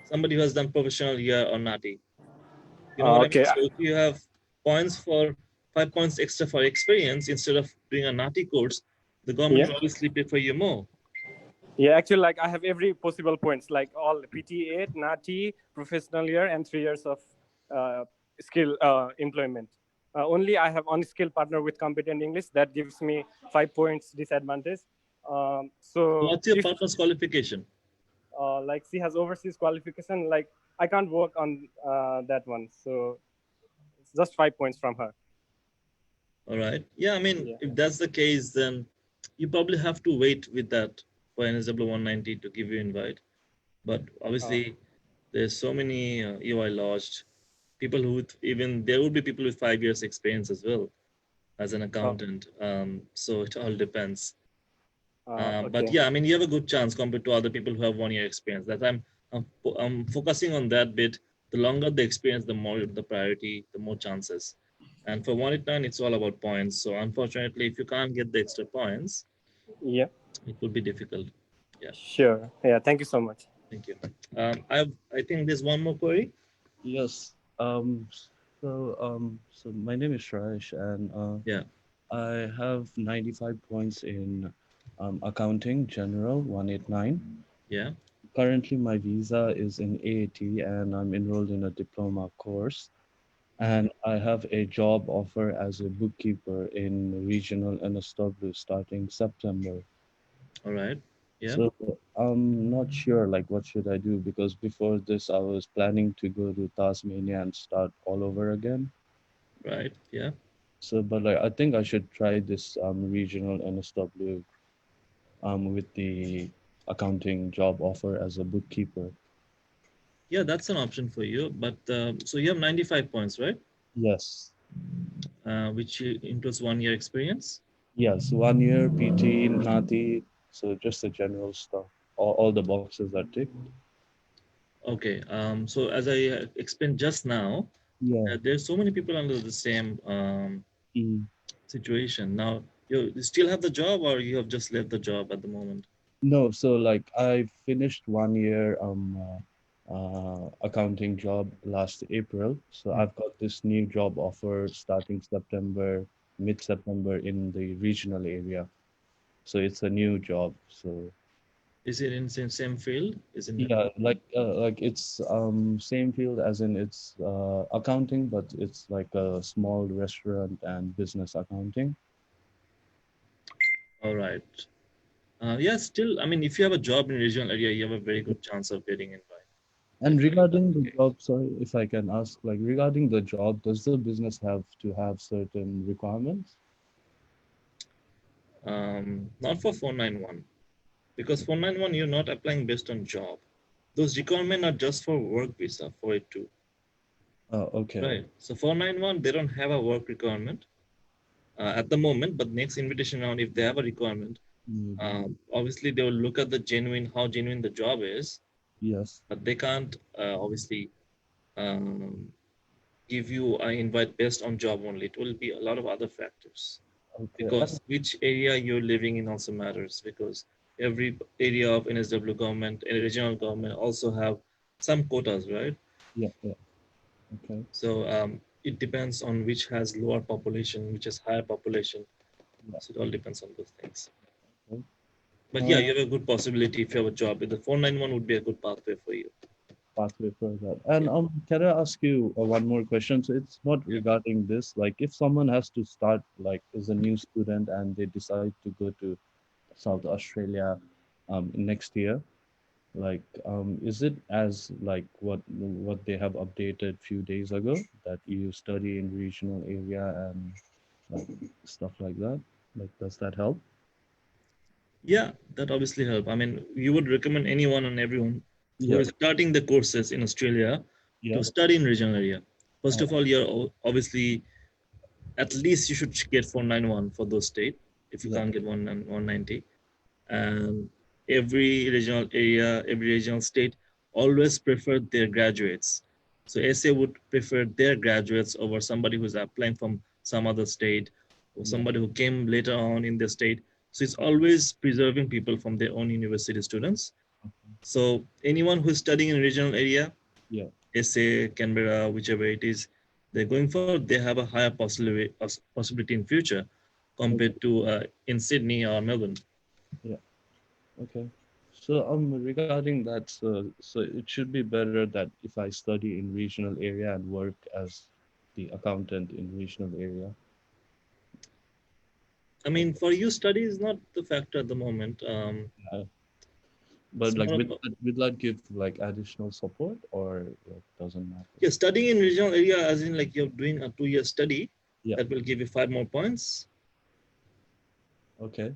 somebody who has done professional year or NATI. You know what I mean? So if you have points for 5 points extra for experience instead of doing a NATI course, the government will obviously pay for you more. Yeah, actually, like I have every possible points, like all PT8, NATI, professional year, and 3 years of skill employment. Only I have unskilled partner with competent English that gives me 5 points disadvantage. So what's your partner's qualification? Like she has overseas qualification. Like I can't work on that one, so it's just 5 points from her. All right. Yeah, I mean, if that's the case, then you probably have to wait with that for NSW 190 to give you invite. But obviously, there's so many EOI lodged people who there would be people with 5 years experience as well as an accountant. So it all depends. But yeah, I mean, you have a good chance compared to other people who have 1 year experience. That I'm focusing on that bit. The longer the experience, the more the priority, the more chances. And for 189, it's all about points. So unfortunately, if you can't get the extra points, it will be difficult. Yeah. Sure. Yeah. Thank you so much. Thank you. I think there's one more query. Yes. So my name is Shresh, and I have 95 points in accounting general 189. Yeah. Currently, my visa is in AAT, and I'm enrolled in a diploma course. And I have a job offer as a bookkeeper in regional NSW starting September. All right. Yeah. So I'm not sure like what should I do, because before this I was planning to go to Tasmania and start all over again. Right. Yeah. So but like I think I should try this regional NSW with the accounting job offer as a bookkeeper. Yeah, that's an option for you. But so you have 95 points, right? Yes. Which includes 1 year experience? Yes, 1 year PT, NATI, so just the general stuff. All the boxes are ticked. Okay. So as I explained just now, there's so many people under the same situation. Now, you still have the job, or you have just left the job at the moment? No, so like I finished 1 year accounting job last April. So I've got this new job offer starting September, mid-September in the regional area. So it's a new job. So is it in same field? Isn't it? Yeah, like it's same field as in it's accounting, but it's like a small restaurant and business accounting. All right. Yeah, still, I mean, if you have a job in regional area, you have a very good chance of getting in. And regarding the job, sorry, if I can ask, like regarding the job, does the business have to have certain requirements? Not for 491, because 491 you're not applying based on job. Those requirements are just for work visa for it too. Oh, okay. Right. So 491 they don't have a work requirement at the moment, but next invitation round, if they have a requirement, obviously they will look at how genuine the job is. Yes. But they can't obviously give you an invite based on job only. It will be a lot of other factors. Okay. Because which area you're living in also matters, because every area of NSW government and regional government also have some quotas, right? Yeah. Okay. So it depends on which has lower population, which has higher population. Yeah. So it all depends on those things. Okay. But yeah, you have a good possibility if you have a job. The 491 would be a good pathway for you. Pathway for that. And can I ask you one more question? So it's not regarding this. Like, if someone has to start, like, as a new student and they decide to go to South Australia next year, like, is it as like what they have updated few days ago, that you study in regional area and like, stuff like that? Like, does that help? Yeah, that obviously help. I mean, you would recommend anyone and everyone who is starting the courses in Australia to study in regional area. First of all, you're obviously, at least you should get 491 for those state if you can't get 190. And every regional area, every regional state always prefer their graduates. So SA would prefer their graduates over somebody who's applying from some other state or somebody who came later on in the state. So it's always preserving people from their own university students. So anyone who's studying in regional area, SA, Canberra, whichever it is, they're going for, they have a higher possibility in future compared to in Sydney or Melbourne. Yeah. Okay. So regarding that, so it should be better that if I study in regional area and work as the accountant in regional area. I mean, for you, study is not the factor at the moment. But like, will that give like additional support, or it doesn't matter? Yeah, studying in regional area, as in like you're doing a 2-year study, that will give you 5 more points. Okay.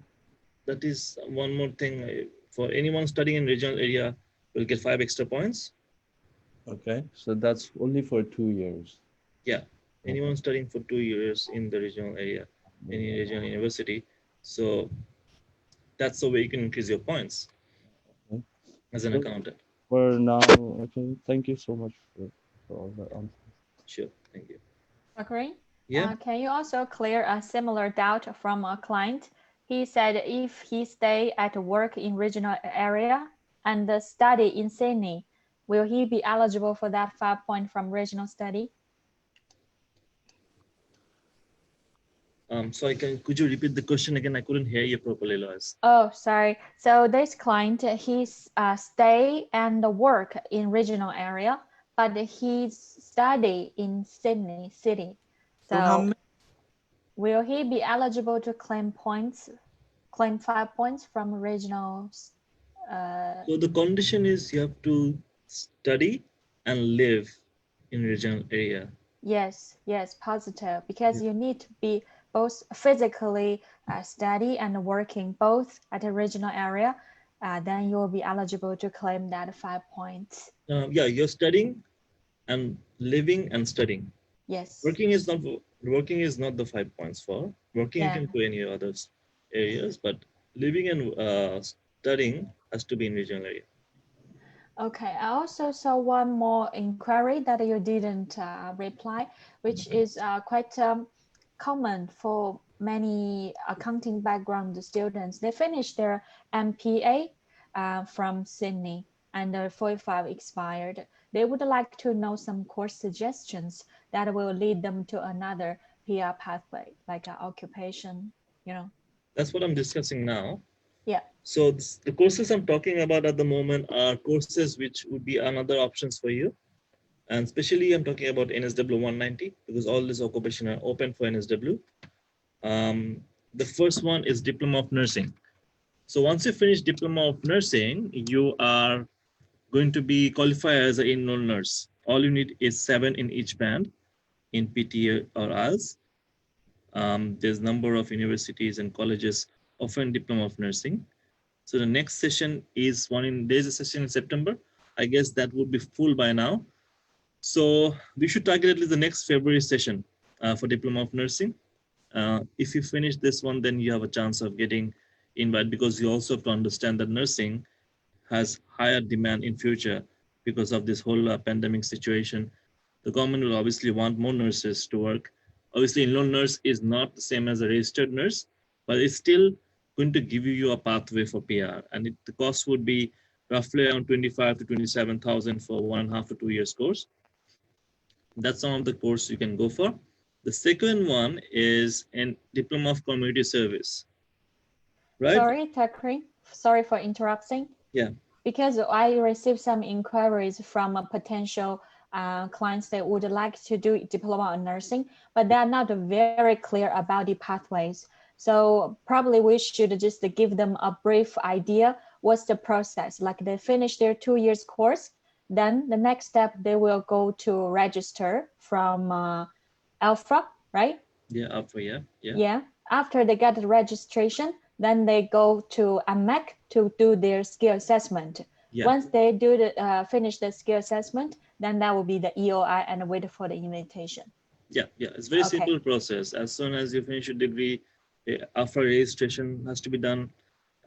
That is one more thing. For anyone studying in regional area, will get 5 extra points. Okay, so that's only for 2 years. Yeah, anyone studying for 2 years in the regional area, any regional university. So that's the way you can increase your points as an accountant. For now, okay, thank you so much for all the answers. Sure, thank you. Okay. Yeah. Can you also clear a similar doubt from a client? He said if he stay at work in regional area and study in Sydney, will he be eligible for that 5 point from regional study? So could you repeat the question again? I couldn't hear you properly, Lois. Oh, sorry. So this client, he's stay and work in regional area, but he's study in Sydney City. So will he be eligible to claim points, claim 5 points from regional? So the condition is you have to study and live in regional area. Yes, yes, positive, because you need to be both physically study and working both at a regional area, then you will be eligible to claim that 5 points. Yeah, you're studying and living and studying. Yes. Working is not the 5 points for. Working you can do any other areas, but living and studying has to be in regional area. Okay, I also saw one more inquiry that you didn't reply, which is quite common for many accounting background students. They finish their MPA from Sydney and their 45 expired. They would like to know some course suggestions that will lead them to another PR pathway, like occupation, you know. That's what I'm discussing now. Yeah. So the courses I'm talking about at the moment are courses which would be another options for you. And especially I'm talking about NSW 190 because all these occupations are open for NSW. The first one is Diploma of Nursing. So once you finish Diploma of Nursing, you are going to be qualified as an enrolled nurse. All you need is 7 in each band in PT or IELTS. There's a number of universities and colleges offering Diploma of Nursing. So the next session is there's a session in September. I guess that would be full by now. So we should target at least the next February session for Diploma of Nursing. If you finish this one, then you have a chance of getting invited because you also have to understand that nursing has higher demand in future because of this whole pandemic situation. The government will obviously want more nurses to work. Obviously, enrolled nurse is not the same as a registered nurse, but it's still going to give you a pathway for PR, and the cost would be roughly around 25 to 27,000 for 1.5 to 2 years course. That's some of the course you can go for. The second one is in Diploma of Community Service. Right? Sorry, Takri. Sorry for interrupting. Yeah. Because I received some inquiries from a potential clients that would like to do Diploma in Nursing, but they are not very clear about the pathways. So probably we should just give them a brief idea. What's the process? Like they finish their 2 years course, then the next step, they will go to register from Alpha, right? Yeah, Alpha, yeah. Yeah, after they get the registration, then they go to AMEC to do their skill assessment. Yeah. Once they do finish the skill assessment, then that will be the EOI and wait for the invitation. Yeah, it's very simple process. As soon as you finish your degree, AFRA registration has to be done.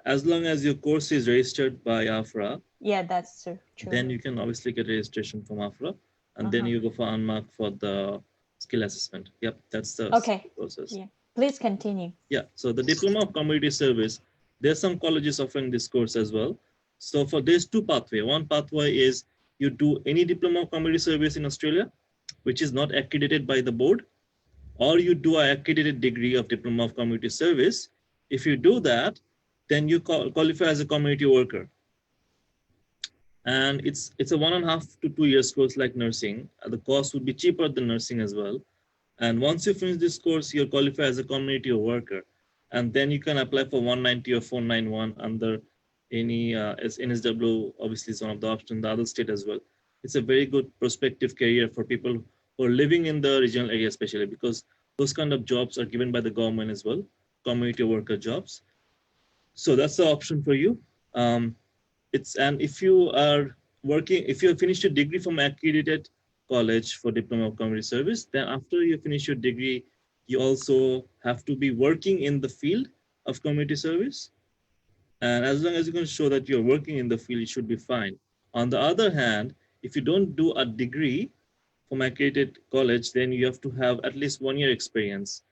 As long as your course is registered by AFRA, yeah, that's true. Then you can obviously get registration from AFRA, and then you go for unmark for the skill assessment. Yep, that's the process. Yeah, please continue. Yeah, so the Diploma of Community Service, there's some colleges offering this course as well. So for these two pathways, one pathway is you do any Diploma of Community Service in Australia, which is not accredited by the board, or you do an accredited degree of Diploma of Community Service. If you do that, then you qualify as a community worker. And it's a 1.5 to 2 years course like nursing. The cost would be cheaper than nursing as well. And once you finish this course, you're qualified as a community worker. And then you can apply for 190 or 491 under any as NSW, obviously is one of the options, the other state as well. It's a very good prospective career for people who are living in the regional area, especially because those kind of jobs are given by the government as well, community worker jobs. So that's the option for you. And if you are working, if you have finished your degree from accredited college for Diploma of Community Service, then after you finish your degree, you also have to be working in the field of community service. And as long as you can show that you're working in the field, it should be fine. On the other hand, if you don't do a degree from accredited college, then you have to have at least 1 year experience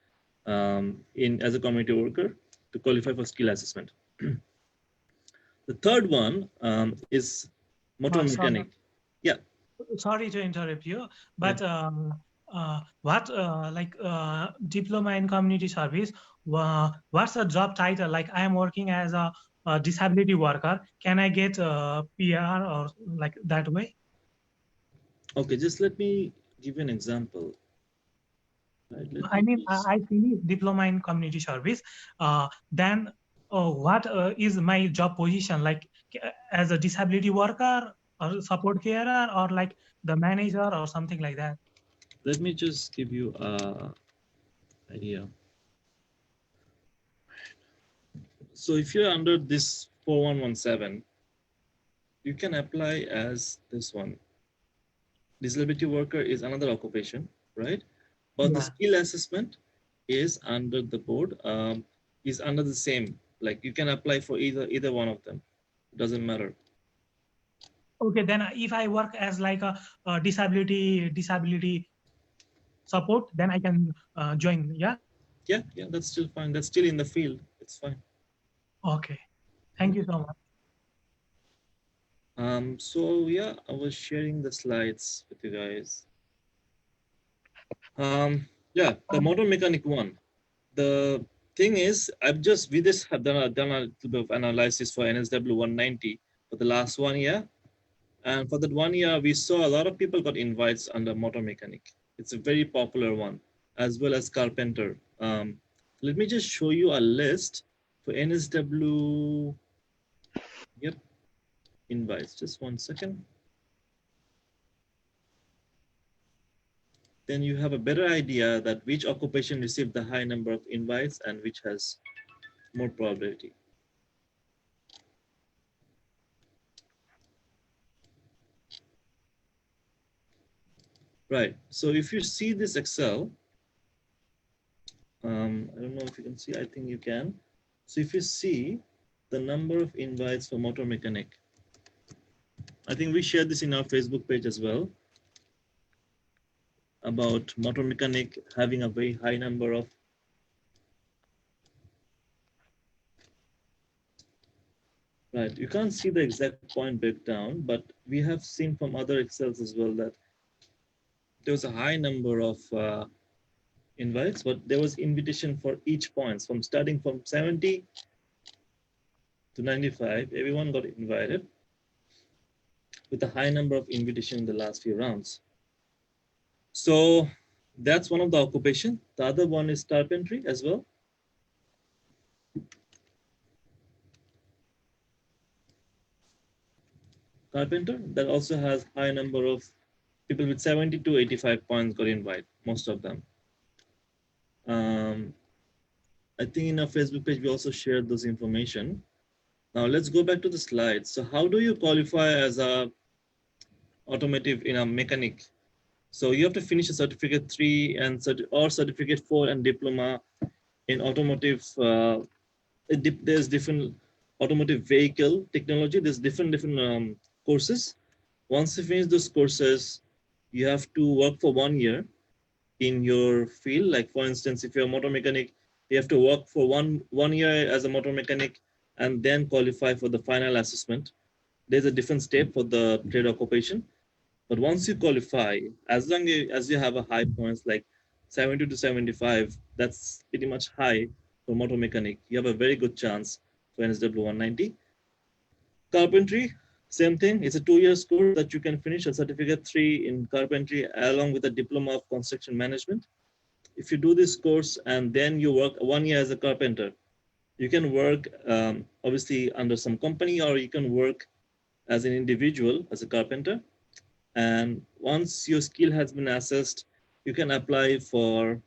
as a community worker to qualify for skill assessment. The third one is motor mechanic. Yeah. Sorry to interrupt you, but diploma in community service, what's the job title? Like I am working as a disability worker. Can I get a PR or like that way? Okay, just let me give you an example. Right, I mean, I finished diploma in community service. Then what is my job position? Like as a disability worker or support carer or like the manager or something like that? Let me just give you an idea. So if you're under this 4117, you can apply as this one. Disability worker is another occupation, right? But the skill assessment is under the board, is under the same. Like you can apply for either one of them. It doesn't matter. Okay, then if I work as like a disability support, then I can join. Yeah. Yeah, that's still fine. That's still in the field. It's fine. Okay, thank you so much. So yeah, I was sharing the slides with you guys. Yeah, the motor mechanic one. The thing is, we just have done a little bit of analysis for NSW 190 for the last 1 year. And for that 1 year, we saw a lot of people got invites under motor mechanic. It's a very popular one, as well as carpenter. Let me just show you a list for NSW. Yep, invites. Just 1 second. Then you have a better idea that which occupation received the high number of invites and which has more probability. Right, so if you see this Excel, I don't know if you can see, I think you can. So if you see the number of invites for motor mechanic, I think we shared this in our Facebook page as well, about motor mechanic having a very high number of Right, you can't see the exact point breakdown, but we have seen from other Excels as well that there was a high number of invites, but there was invitation for each point, from starting from 70 to 95, everyone got invited with a high number of invitation in the last few rounds. So that's one of the occupation. The other one is carpentry as well. Carpenter, that also has high number of people with 70 to 85 points got invited, most of them. I think in our Facebook page, we also shared those information. Now let's go back to the slides. So how do you qualify as a automotive in a mechanic? So you have to finish a certificate 3 and or certificate 4 and diploma in automotive. There's different automotive vehicle technology. There's different courses. Once you finish those courses, you have to work for 1 year in your field. Like for instance, if you're a motor mechanic, you have to work for one year as a motor mechanic and then qualify for the final assessment. There's a different step for the trade occupation. But once you qualify, as long as you have a high points like 70 to 75, that's pretty much high for motor mechanic. You have a very good chance for NSW 190. Carpentry, same thing. It's a 2-year course that you can finish a certificate 3 in carpentry along with a diploma of construction management. If you do this course and then you work 1 year as a carpenter, you can work obviously under some company, or you can work as an individual as a carpenter. And once your skill has been assessed, you can apply for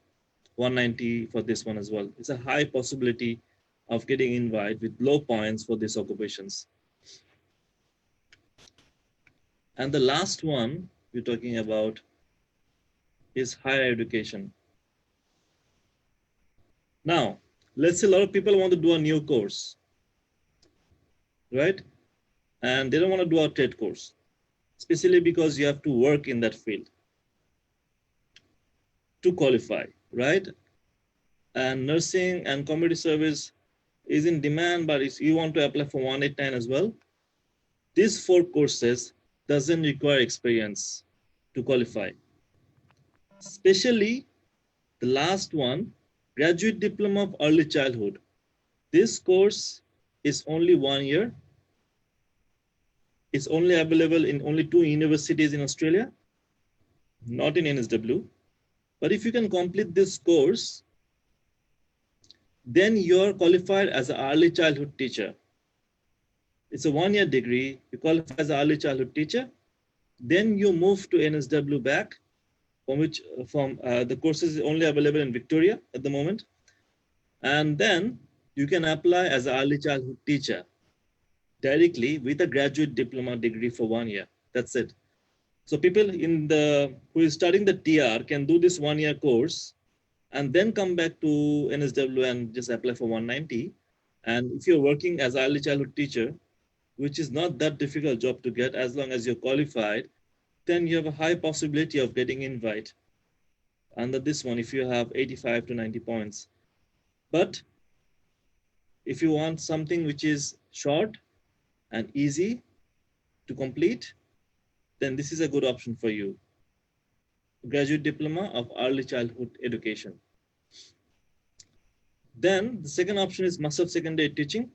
190 for this one as well. It's a high possibility of getting invited with low points for these occupations. And the last one we're talking about is higher education. Now, let's say a lot of people want to do a new course, right? And they don't want to do a trade course, especially because you have to work in that field to qualify, right? And nursing and community service is in demand, but if you want to apply for 189 as well, these 4 courses doesn't require experience to qualify. especially the last one, Graduate Diploma of Early Childhood. This course is only 1 year. It's only available in only 2 universities in Australia, not in NSW. But if you can complete this course, then you're qualified as an early childhood teacher. It's a 1 year degree. You qualify as an early childhood teacher. Then you move to NSW back, from the courses is only available in Victoria at the moment. And then you can apply as an early childhood teacher directly with a graduate diploma degree for 1 year. That's it. So people who is studying the TR can do this 1 year course and then come back to NSW and just apply for 190. And if you're working as an early childhood teacher, which is not that difficult job to get as long as you're qualified, then you have a high possibility of getting invite under this one if you have 85 to 90 points. But if you want something which is short and easy to complete, then this is a good option for you. Graduate Diploma of Early Childhood Education. Then the second option is Master of Secondary Teaching.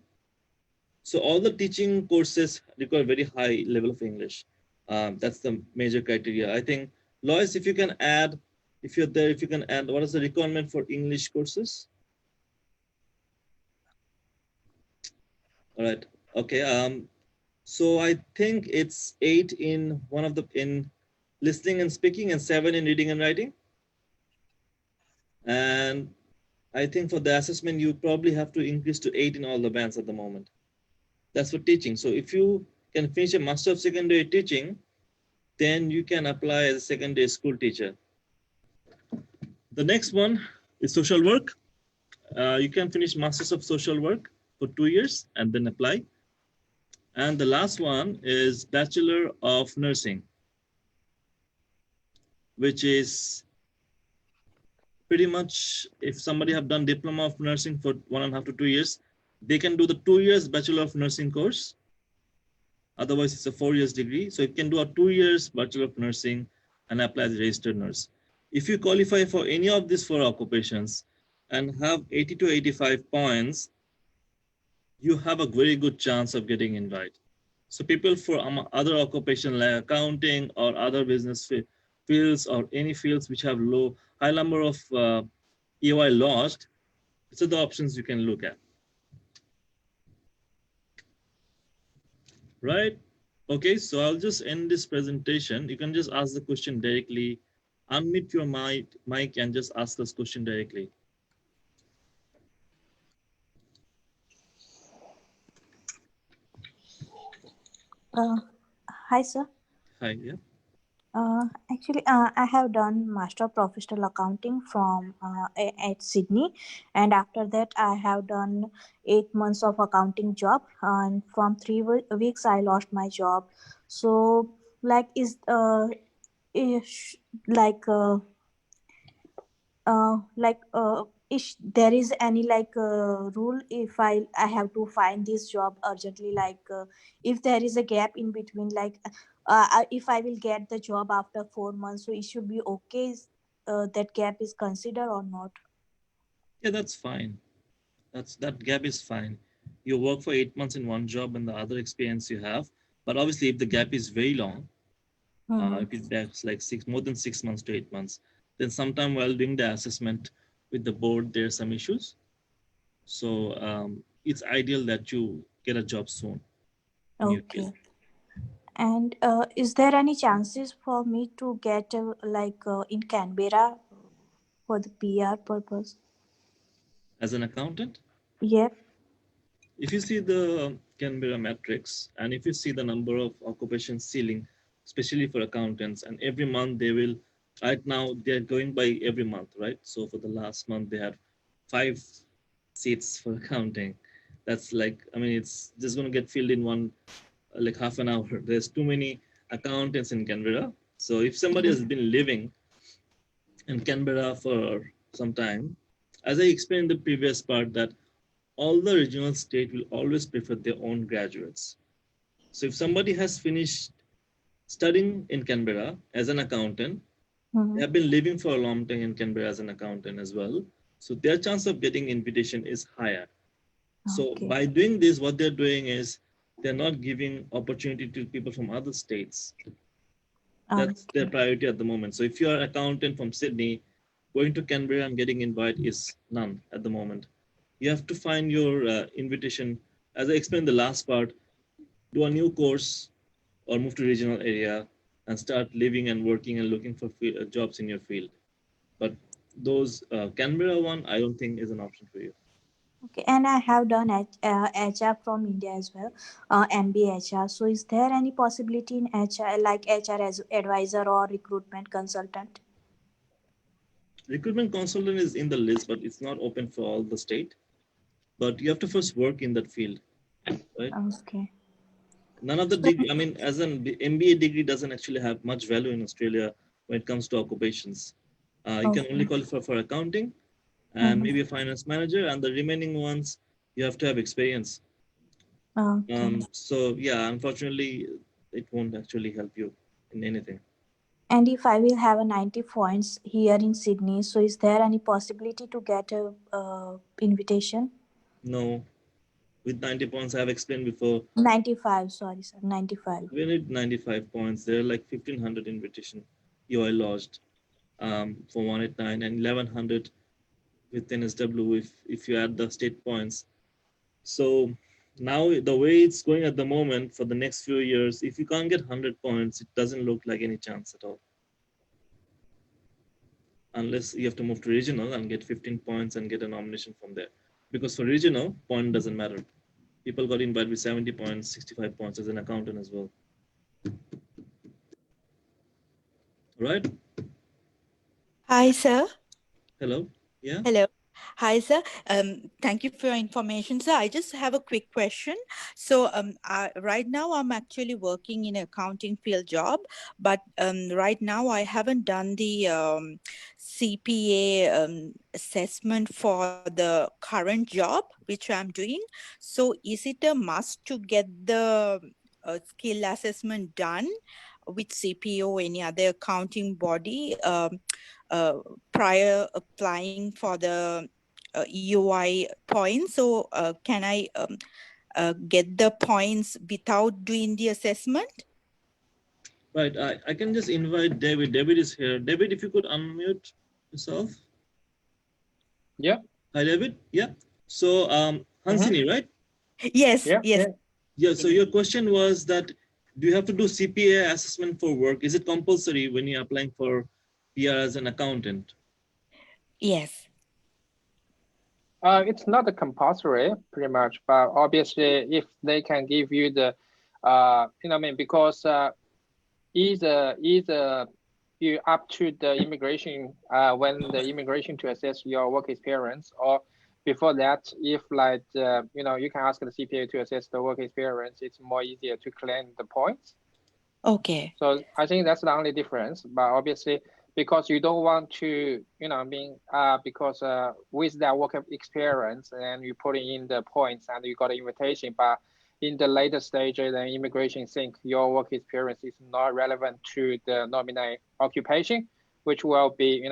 So all the teaching courses require very high level of English. That's the major criteria. I think, Lois, if you can add, if you're there, if you can add, what is the requirement for English courses? All right, okay. So I think it's 8 in listening and speaking and 7 in reading and writing. And I think for the assessment, you probably have to increase to 8 in all the bands at the moment. That's for teaching. So if you can finish a Master of Secondary Teaching, then you can apply as a secondary school teacher. The next one is social work. You can finish Masters of Social Work for 2 years and then apply. And the last one is Bachelor of Nursing, which is pretty much if somebody have done Diploma of Nursing for 1.5 to 2 years, they can do the 2 years Bachelor of Nursing course. Otherwise, it's a 4 years degree. So you can do a 2 years Bachelor of Nursing and apply as a registered nurse. If you qualify for any of these 4 occupations and have 80 to 85 points, you have a very good chance of getting invited. So people for other occupation like accounting or other business fields or any fields which have high number of EOI lost, so the options you can look at. Right? Okay, so I'll just end this presentation. You can just ask the question directly. Unmute your mic and just ask this question directly. Hi, sir. Hi, yeah. Actually, I have done Master of Professional Accounting from at Sydney, and after that, I have done 8 months of accounting job. And from 3 weeks, I lost my job. So, like, is if there is any rule if I have to find this job urgently, if there is a gap in between, if I will get the job after 4 months, so it should be okay. That gap is considered or not? Yeah, that's fine. That gap is fine. You work for 8 months in one job and the other experience you have. But obviously, if the gap is very long, if it's like more than 6 months to 8 months, then sometime while doing the assessment with the board, there are some issues. So it's ideal that you get a job soon. Okay. And is there any chances for me to get in Canberra for the PR purpose? As an accountant? Yep. If you see the Canberra matrix and if you see the number of occupation ceiling, especially for accountants, and every month they will, right now they're going by every month, right? So for the last month they had 5 seats for accounting. That's like, I mean, it's just going to get filled in like half an hour. There's too many accountants in Canberra. So if somebody has been living in Canberra for some time, as I explained in the previous part, that all the regional state will always prefer their own graduates. So if somebody has finished studying in Canberra as an accountant, They have been living for a long time in Canberra as an accountant as well. So their chance of getting invitation is higher. So by doing this, what they're doing is they're not giving opportunity to people from other states. That's their priority at the moment. So if you're an accountant from Sydney, going to Canberra and getting invite is none at the moment. You have to find your invitation. As I explained the last part, do a new course or move to regional area and start living and working and looking for jobs in your field. But those Canberra one, I don't think is an option for you. Okay, and I have done HR from India as well, MBA HR. So, is there any possibility in HR, like HR as advisor or recruitment consultant? Recruitment consultant is in the list, but it's not open for all the state. But you have to first work in that field, right? Okay. None of the degree, I mean, as an MBA degree doesn't actually have much value in Australia when it comes to occupations. You can only qualify for accounting and maybe a finance manager, and the remaining ones, you have to have experience. So yeah, unfortunately, it won't actually help you in anything. And if I will have a 90 points here in Sydney, so is there any possibility to get a invitation? No, with 90 points, I have explained before. 95, sorry, sir, 95. We need 95 points. There are like 1,500 invitation EOI lodged for 189 and 1,100 with NSW if you add the state points. So now the way it's going at the moment for the next few years, if you can't get 100 points, it doesn't look like any chance at all. Unless you have to move to regional and get 15 points and get a nomination from there. Because for regional, point doesn't matter. People got invited with 70 points, 65 points as an accountant as well. Right? Hi, sir. Hello. Yeah. Hello. Hi, sir. Thank you for your information, sir. I just have a quick question. So, right now I'm actually working in an accounting field job, but right now I haven't done the CPA assessment for the current job which I'm doing. So, is it a must to get the skill assessment done with CPA or any other accounting body prior applying for the EOI points? So can I get the points without doing the assessment? Right. I can just invite David. David is here. David, if you could unmute yourself. Yeah. Hi, David. Yeah. So Hansini, right? Yes. Yeah. Yes. Yeah. So your question was that do you have to do CPA assessment for work? Is it compulsory when you're applying for PR as an accountant? Yes. It's not a compulsory, pretty much, but obviously, if they can give you the, because either you up to the immigration when the immigration to assess your work experience, or before that, if like you can ask the CPA to assess the work experience, it's more easier to claim the points. Okay. So I think that's the only difference, but obviously, because you don't want to, because with that work experience and you put in the points and you got an invitation, but in the later stage, the immigration think your work experience is not relevant to the nominal occupation, which will be,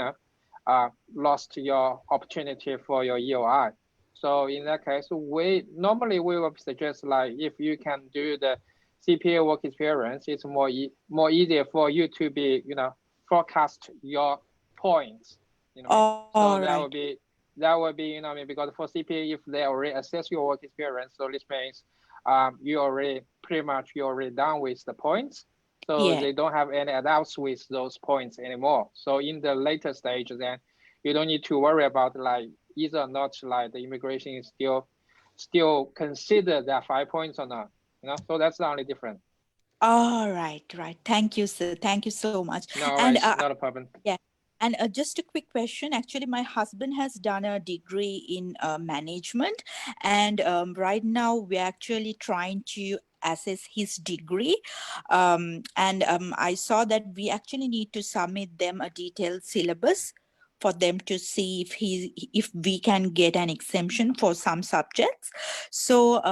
lost your opportunity for your EOI. So in that case, we will suggest like if you can do the CPA work experience, it's more easier for you to be, forecast your points. So that would be, because for CPA, if they already assess your work experience, so this means you're already done with the points. So they don't have any adults with those points anymore. So in the later stage, then you don't need to worry about like either or not like the immigration is still consider that 5 points or not. So that's the only difference. All right. Thank you, sir. Thank you so much. No, and not a problem. Yeah. And just a quick question. Actually, my husband has done a degree in management, and right now we're actually trying to assess his degree. And I saw that we actually need to submit them a detailed syllabus for them to see if we can get an exemption for some subjects. So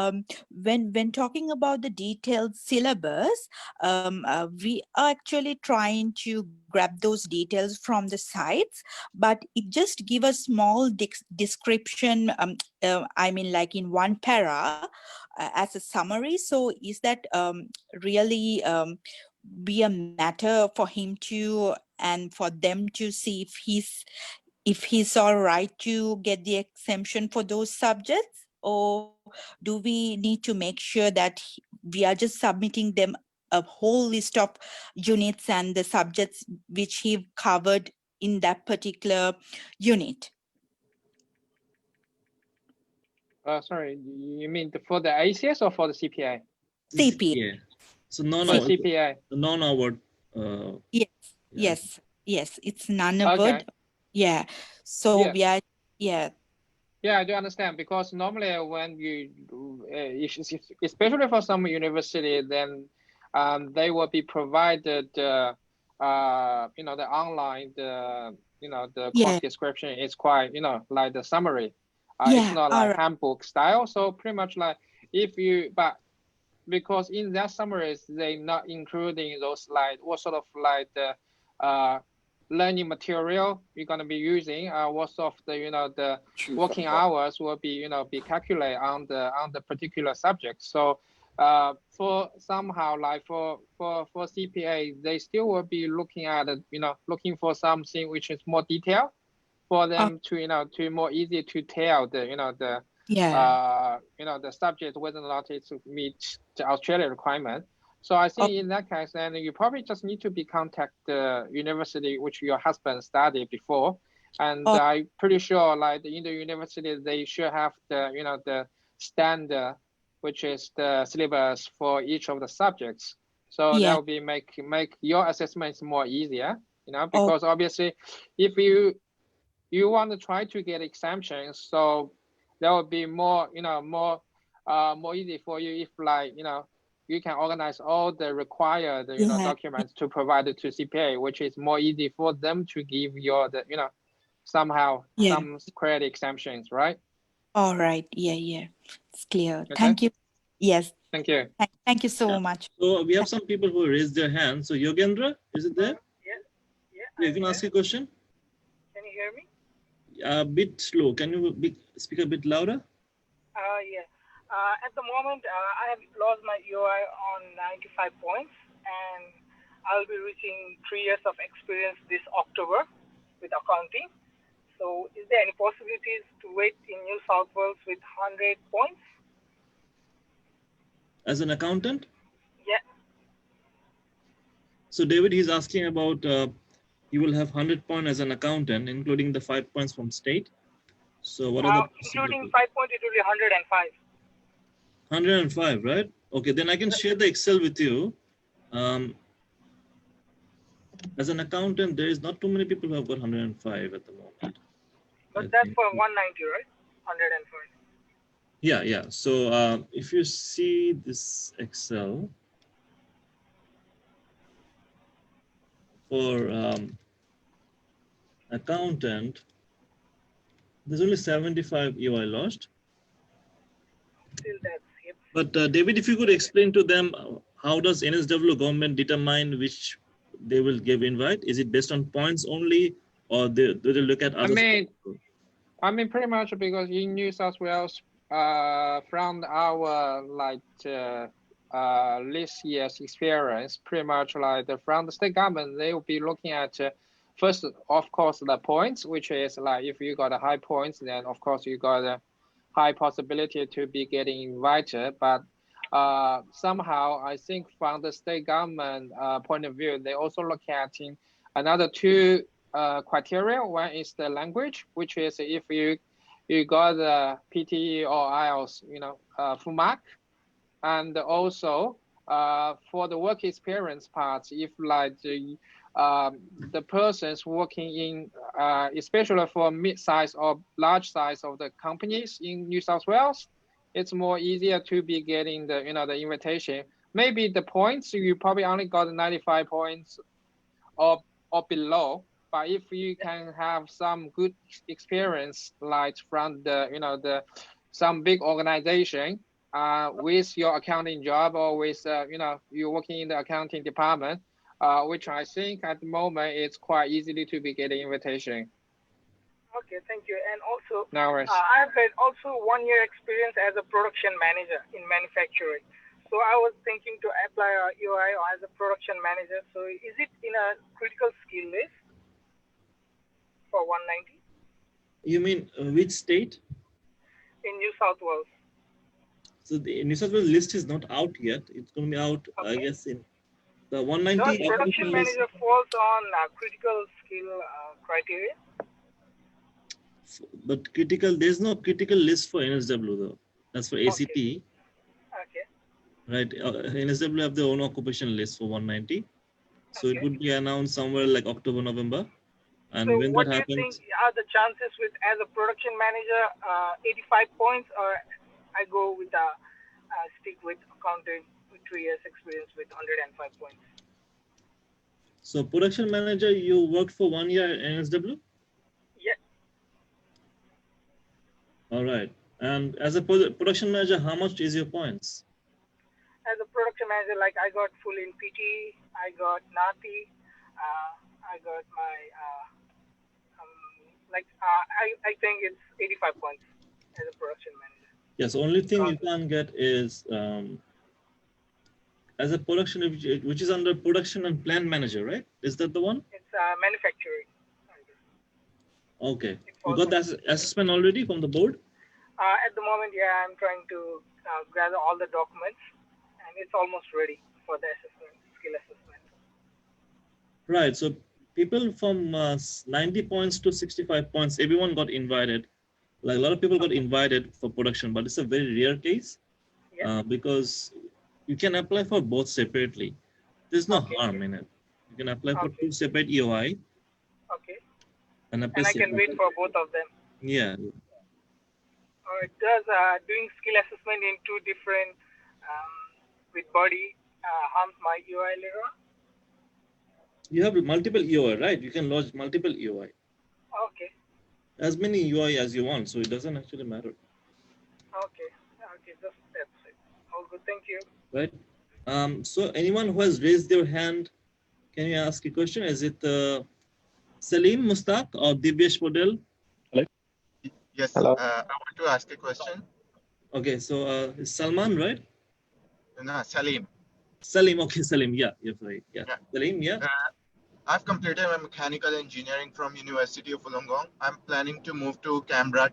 when talking about the detailed syllabus, we are actually trying to grab those details from the sites, but it just give a small description, I mean, like in one para as a summary. So is that really be a matter for him to and for them to see if he's all right to get the exemption for those subjects, or do we need to make sure that we are just submitting them a whole list of units and the subjects which he covered in that particular unit? Sorry, you mean for the ACS or for the CPA? CPA. So CPA. Yes, it's non-award. Okay. Yeah, so we are, Yeah, I do understand, because normally when you, especially for some university, then they will be provided, the online, the course description is quite, like the summary. It's not like handbook style. So pretty much like but because in that summaries, they not including those like what sort of like the learning material you're going to be using, what sort of the working hours will be be calculated on the particular subject. So for somehow like for CPA, they still will be looking at looking for something which is more detailed for them to to more easy to tell the the subject whether or not it meet the Australian requirement. So I think in that case, then you probably just need to be contact the university which your husband studied before, and I'm pretty sure like in the university they should have the the standard, which is the syllabus for each of the subjects. So that will be make your assessments more easier, because obviously if you want to try to get exemptions, so that would be more more easy for you if like you can organize all the required documents to provide it to CPA, which is more easy for them to give you the somehow some credit exemptions, right? All right. Yeah, it's clear. Okay. Thank you. Yes, thank you. Thank you so much. So we have some people who raised their hand. So Yogendra, is it there? Yeah, you can ask a question. Can you hear me? A bit slow. Can you speak a bit louder? Yeah. At the moment, I have lost my EOI on 95 points, and I'll be reaching 3 years of experience this October with accounting. So is there any possibilities to wait in New South Wales with 100 points? As an accountant? Yeah. So David, he's asking about you will have 100 points as an accountant, including the 5 points from state. So what are the including 5 points, it will be 105. 105, right? Okay, then I can share the Excel with you. As an accountant, there is not too many people who have got 105 at the moment. But that's for 190, right? 105. Yeah. So if you see this Excel for accountant, there's only 75 EOI lost. Still that's, yep. But David, if you could explain to them, how does NSW government determine which they will give invite? Is it based on points only, or do they look at other? I mean, pretty much because in New South Wales, from our like this year's experience, pretty much like from the state government, they will be looking at first, of course, the points, which is like if you got a high points, then of course you got a high possibility to be getting invited. But somehow, I think from the state government point of view, they also look at another two criteria. One is the language, which is if you got the PTE or IELTS, full mark, and also for the work experience part, if like the persons working in, especially for mid-size or large size of the companies in New South Wales, it's more easier to be getting the the invitation. Maybe the points you probably only got 95 points or below, But if you can have some good experience, like from the some big organization, with your accounting job, or with you're working in the accounting department, which I think at the moment it's quite easily to be getting invitation. Okay, thank you. And also, No worries. I've had also 1 year experience as a production manager in manufacturing. So I was thinking to apply a EOI as a production manager. So is it in a critical skill list for 190? You mean which state? In New South Wales. So the New South Wales list is not out yet. It's going to be out, I guess, in the 190. Does production manager falls on critical skill criteria? But critical, there's no critical list for NSW though. That's for ACT. Okay. Right. NSW have their own occupation list for 190. So it would be announced somewhere like October, November. And So when what that do you happens, think are the chances with as a production manager, 85 points, or I go with stick with accounting with 3 years experience with 105 points? so production manager, you worked for 1 year at NSW? Yeah. All right. And as a production manager, how much is your points? As a production manager, like I got full in PT, I got NATI, I got my, I think it's 85 points as a production manager. Yes, only thing you can get is as a production, which is under production and plant manager, right? Is that the one? It's manufacturing. Okay. You got that assessment already from the board? At the moment, yeah, I'm trying to gather all the documents, and it's almost ready for the assessment, skill assessment. Right. So people from 90 points to 65 points, everyone got invited. Like a lot of people got invited for production, but it's a very rare case because you can apply for both separately. There's no harm in it. You can apply for 2 separate EOI. Okay. And I can wait for both of them. Yeah. Does doing skill assessment in 2 different with body harms my EOI later on? You have multiple EOI, right? You can lodge multiple EOI. Okay. As many EOI as you want, so it doesn't actually matter. Okay. That's it. All good. Thank you. Right. So anyone who has raised their hand, can you ask a question? Is it Salim Mustaq or Divyesh Podel? Hello. Yes. Hello. I want to ask a question. Okay. So it's Salman, right? No, Salim. Salim. Okay, Salim. Yeah, you're right. Yeah. Salim. Yeah. I've completed my mechanical engineering from University of Wollongong. I'm planning to move to Canberra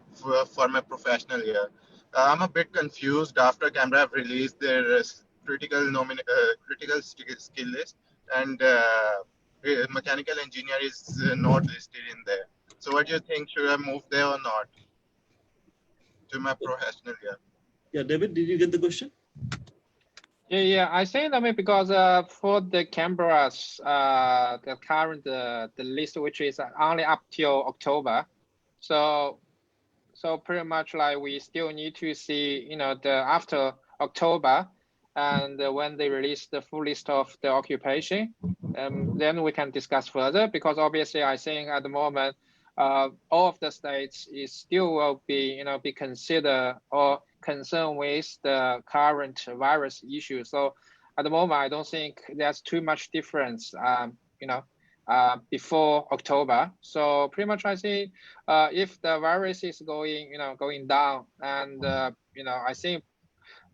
for my professional year. I'm a bit confused after Canberra have released their critical skill list, and mechanical engineer is not listed in there. So what do you think? Should I move there or not to my professional year? Yeah, David, did you get the question? Yeah. I think because for the Canberra's the current the list, which is only up till October, so pretty much like we still need to see the after October, and when they release the full list of the occupation, then we can discuss further, because obviously I think at the moment all of the states is still will be be considered or concerned with the current virus issue. So at the moment I don't think there's too much difference before October. So pretty much I think if the virus is going going down, and I think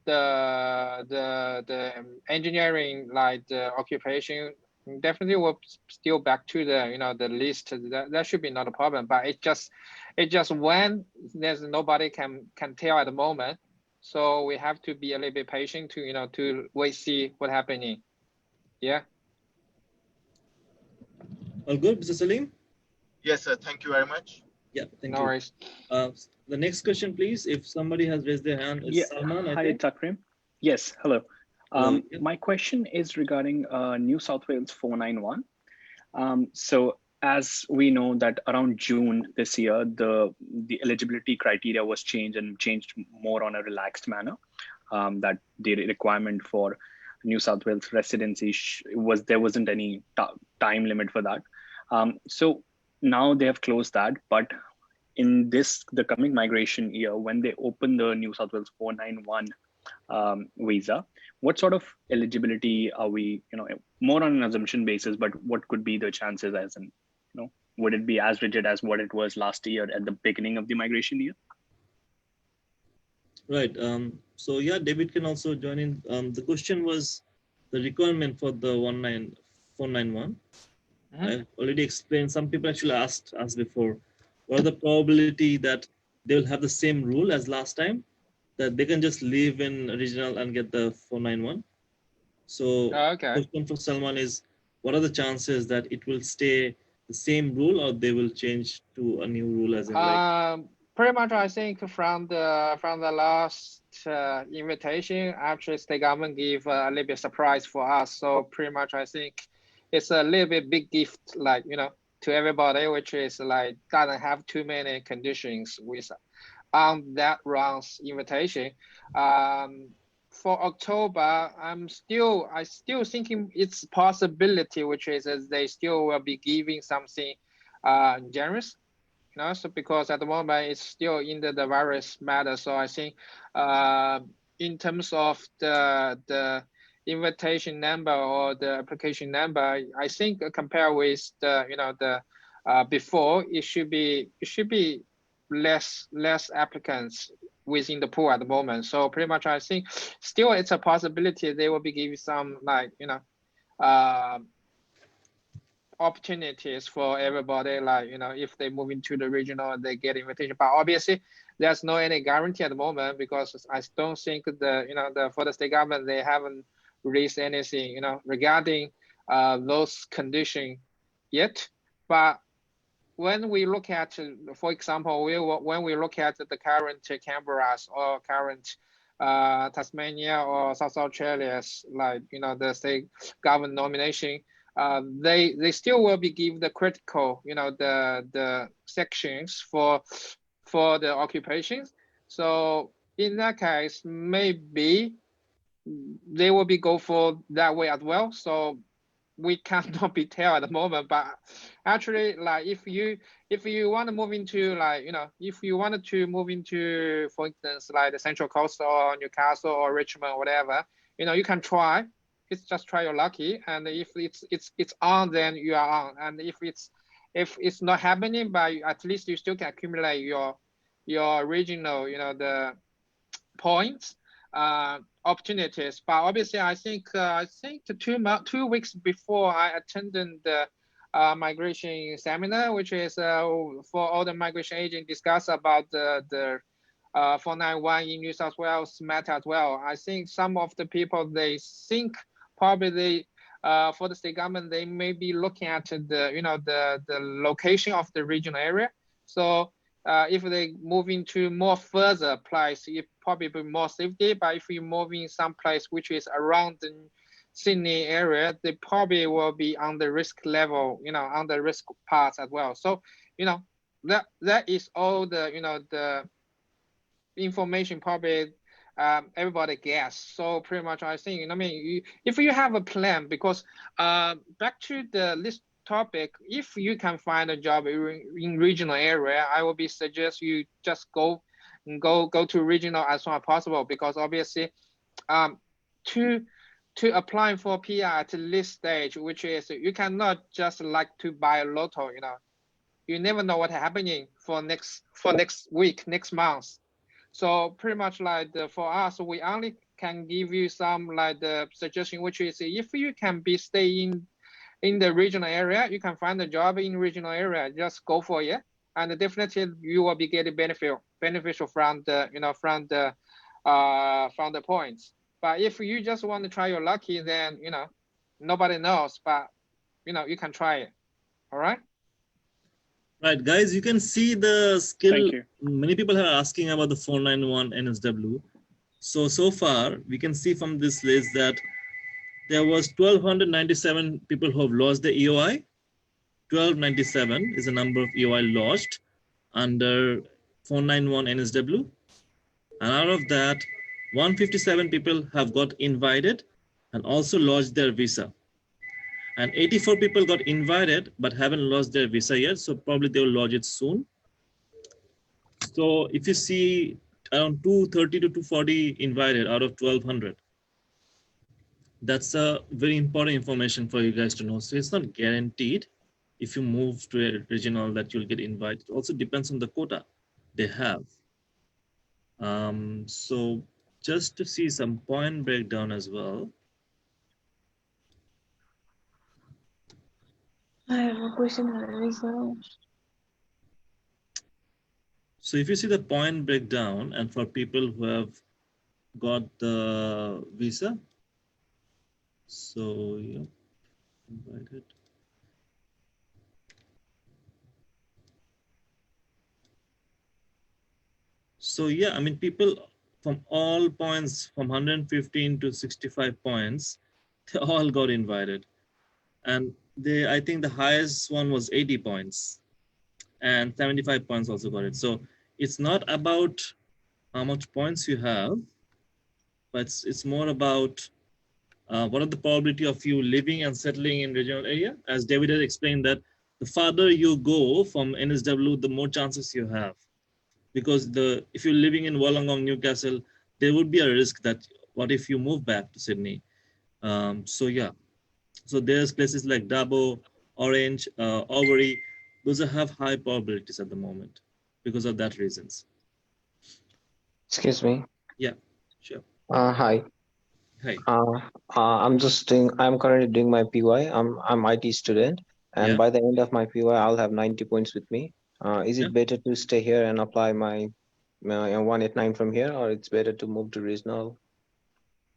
the engineering, like the occupation, definitely will still back to the the list. That should be not a problem. But it just when there's nobody can tell at the moment, so we have to be a little bit patient to to wait, see what happening. Yeah. All good, Mr. Salim? Yes, sir. Thank you very much. Yeah, thank no you. worries. The next question, please. If somebody has raised their hand, it's Salman, I hi, think. Takrim. Yes, hello. Hello. My question is regarding New South Wales 491. So as we know that around June this year, the eligibility criteria was changed more on a relaxed manner. That the requirement for New South Wales residency there wasn't any time limit for that. So now they have closed that, but in the coming migration year, when they open the New South Wales 491 visa, what sort of eligibility are we, more on an assumption basis, but what could be the chances as in, would it be as rigid as what it was last year at the beginning of the migration year? Right. So yeah, David can also join in. The question was the requirement for the 491. I've already explained. Some people actually asked us before, what are the probability that they will have the same rule as last time, that they can just live in regional and get the 491. So Okay. question for Salman is, what are the chances that it will stay the same rule or they will change to a new rule as in like? Pretty much, I think from the last invitation, actually, state government gave a little bit surprise for us. So pretty much, I think it's a little bit big gift, like to everybody, which is like doesn't have too many conditions with on that round's invitation. For October, I still thinking it's possibility, which is they still will be giving something generous. So because at the moment it's still in the virus matter. So I think in terms of the invitation number or the application number, I think compared with the before, it should be less applicants within the pool at the moment. So pretty much I think still it's a possibility they will be giving some like opportunities for everybody, like if they move into the regional they get invitation, but obviously there's no any guarantee at the moment because I don't think the for the state government they haven't released anything regarding those conditions yet. But when we look at, for example, when we look at the current Canberra's or current Tasmania or South Australia's, like the state government nomination, they still will be given the critical, the sections for the occupations. So in that case, maybe they will be go for that way as well. So we cannot be tell at the moment, but actually, like if you want to move into like if you wanted to move into, for instance, like the Central Coast or Newcastle or Richmond or whatever, you can try. It's just try your lucky, and if it's on, then you are on. And if it's not happening, but at least you still can accumulate your regional, the points, opportunities. But obviously, I think 2 weeks before I attended the migration seminar, which is for all the migration agents discuss about the 491 in New South Wales matter as well. I think some of the people they think probably for the state government they may be looking at the location of the regional area. So if they move into more further place, it probably be more safety. But if you move in some place which is around the Sydney area, they probably will be on the risk level, on the risk path as well. So that is all the the information probably everybody guess. So pretty much I think if you have a plan, because back to the list topic, if you can find a job in regional area, I would be suggest you just go to regional as soon as possible, because obviously to apply for PR at this stage, which is you cannot just like to buy a lotto, you never know what's happening for next week, next month. So pretty much like for us, we only can give you some like the suggestion, which is if you can stay in the regional area, you can find a job in regional area, just go for it, and definitely you will be getting beneficial from the from the points. But if you just want to try your lucky, then nobody knows, but you can try it. All right. Right, guys, you can see the skill. Many people are asking about the 491 NSW. So far, we can see from this list that there was 1,297 people who have lost the EOI. 1,297 is the number of EOI lost under 491 NSW. And out of that, 157 people have got invited and also lodged their visa. And 84 people got invited but haven't lost their visa yet, so probably they will lodge it soon. So if you see around 230 to 240 invited out of 1200, that's a very important information for you guys to know. So it's not guaranteed if you move to a regional that you'll get invited. It also depends on the quota they have. So just to see some point breakdown as well. I have a question as well. So if you see the point breakdown, and for people who have got the visa, so yeah, invited. So yeah, I mean, people from all points, from 115 to 65 points, they all got invited. And I think the highest one was 80 points, and 75 points also got it. So it's not about how much points you have, but it's more about what are the probability of you living and settling in regional area. As David had explained, that the farther you go from NSW, the more chances you have. Because if you're living in Wollongong, Newcastle, there would be a risk that what if you move back to Sydney? So yeah, so there's places like Dabo, Orange, Albury, those have high probabilities at the moment because of that reasons. Excuse me. Yeah, sure. Hi. Hi. I'm currently doing my PY. I'm IT student, and Yeah. by the end of my PY, I'll have 90 points with me. Is it better to stay here and apply my 189 from here, or it's better to move to regional?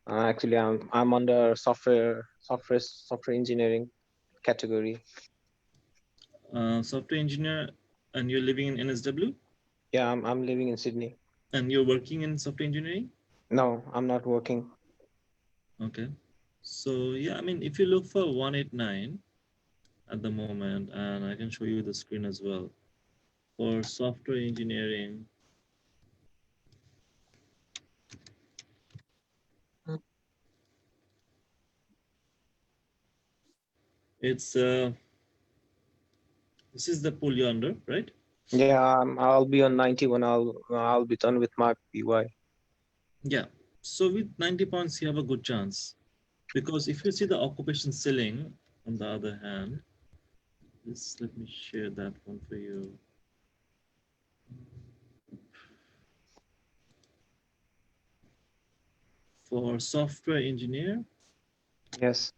Actually, I'm under software engineering category. Software engineer, and you're living in NSW? Yeah, I'm living in Sydney. And you're working in software engineering? No, I'm not working. Okay. So yeah, I mean, if you look for 189 at the moment, and I can show you the screen as well, for software engineering. It's this is the pool you're under, right? Yeah, I'll be on 90 when I'll be done with my PY. Yeah. So with 90 points, you have a good chance, because if you see the occupation ceiling, on the other hand, let me share that one for you. For software engineer. Yes.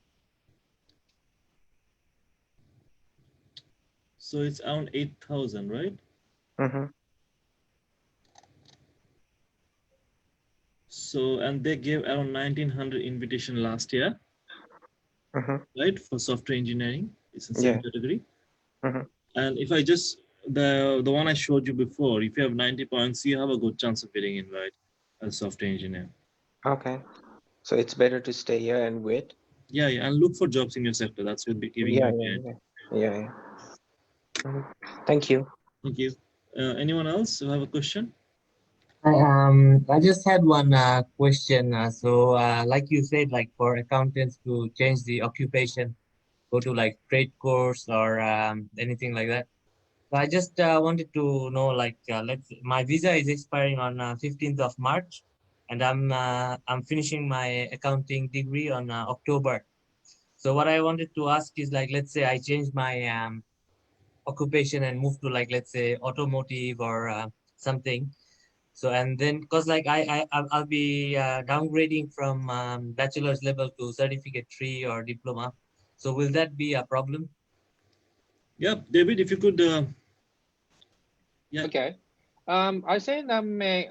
So it's around 8,000, right? Mm-hmm. So, and they gave around 1,900 invitation last year, right? For software engineering, it's the same category. And if I just, the one I showed you before, if you have 90 points, you have a good chance of getting invited as a software engineer. Okay. So it's better to stay here and wait? Yeah, and look for jobs in your sector. That's what will be giving you. Yeah. Thank you. Thank you. Anyone else who have a question? I just had one question. Like you said, like for accountants to change the occupation, go to like trade course or anything like that. So I just wanted to know, like, my visa is expiring on 15th of March, and I'm finishing my accounting degree on October. So what I wanted to ask is, like, let's say I change my occupation and move to, like, let's say automotive or something. So, and then, because like I'll be downgrading from bachelor's level to certificate 3 or diploma. So will that be a problem? Yeah, David, if you could. Yeah. Okay. I think that may.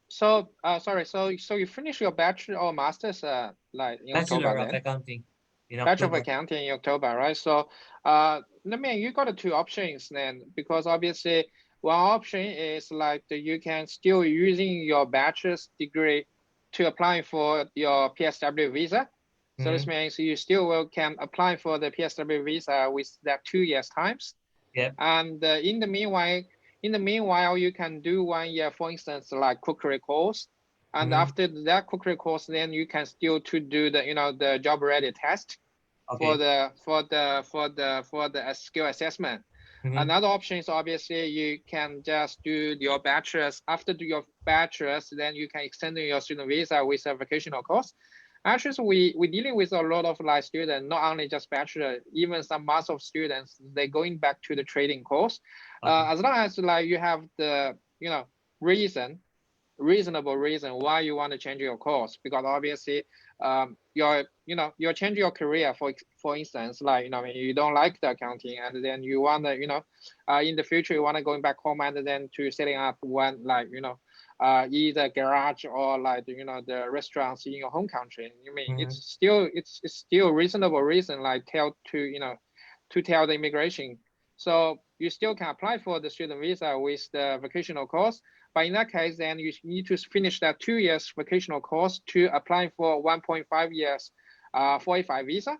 Sorry. So you finish your bachelor or master's like in Bachelor October of then? Accounting. In Bachelor of October. Accounting in October, right? So, you got two options then, because obviously one option is like you can still using your bachelor's degree to apply for your PSW visa. So this means you still can apply for the PSW visa with that 2 years times. Yeah. And in the meanwhile, you can do 1 year, for instance, like cookery course. And after that cookery course, then you can still to do the the job ready test. for the skill assessment. Another option is obviously you can just do your bachelor's. After do your bachelor's, then you can extend your student visa with a vocational course. Actually, we're dealing with a lot of like students, not only just bachelor, even some master students, they're going back to the trading course. As long as like you have the reasonable reason why you want to change your course, because obviously you're changing your career, for instance, like you don't like the accounting, and then you want to in the future you want to go back home and then to setting up one like either garage or like the restaurants in your home country. It's still reasonable reason like to tell the immigration. So you still can apply for the student visa with the vocational course. But in that case, then you need to finish that 2 years vocational course to apply for 1.5 years 45 visa.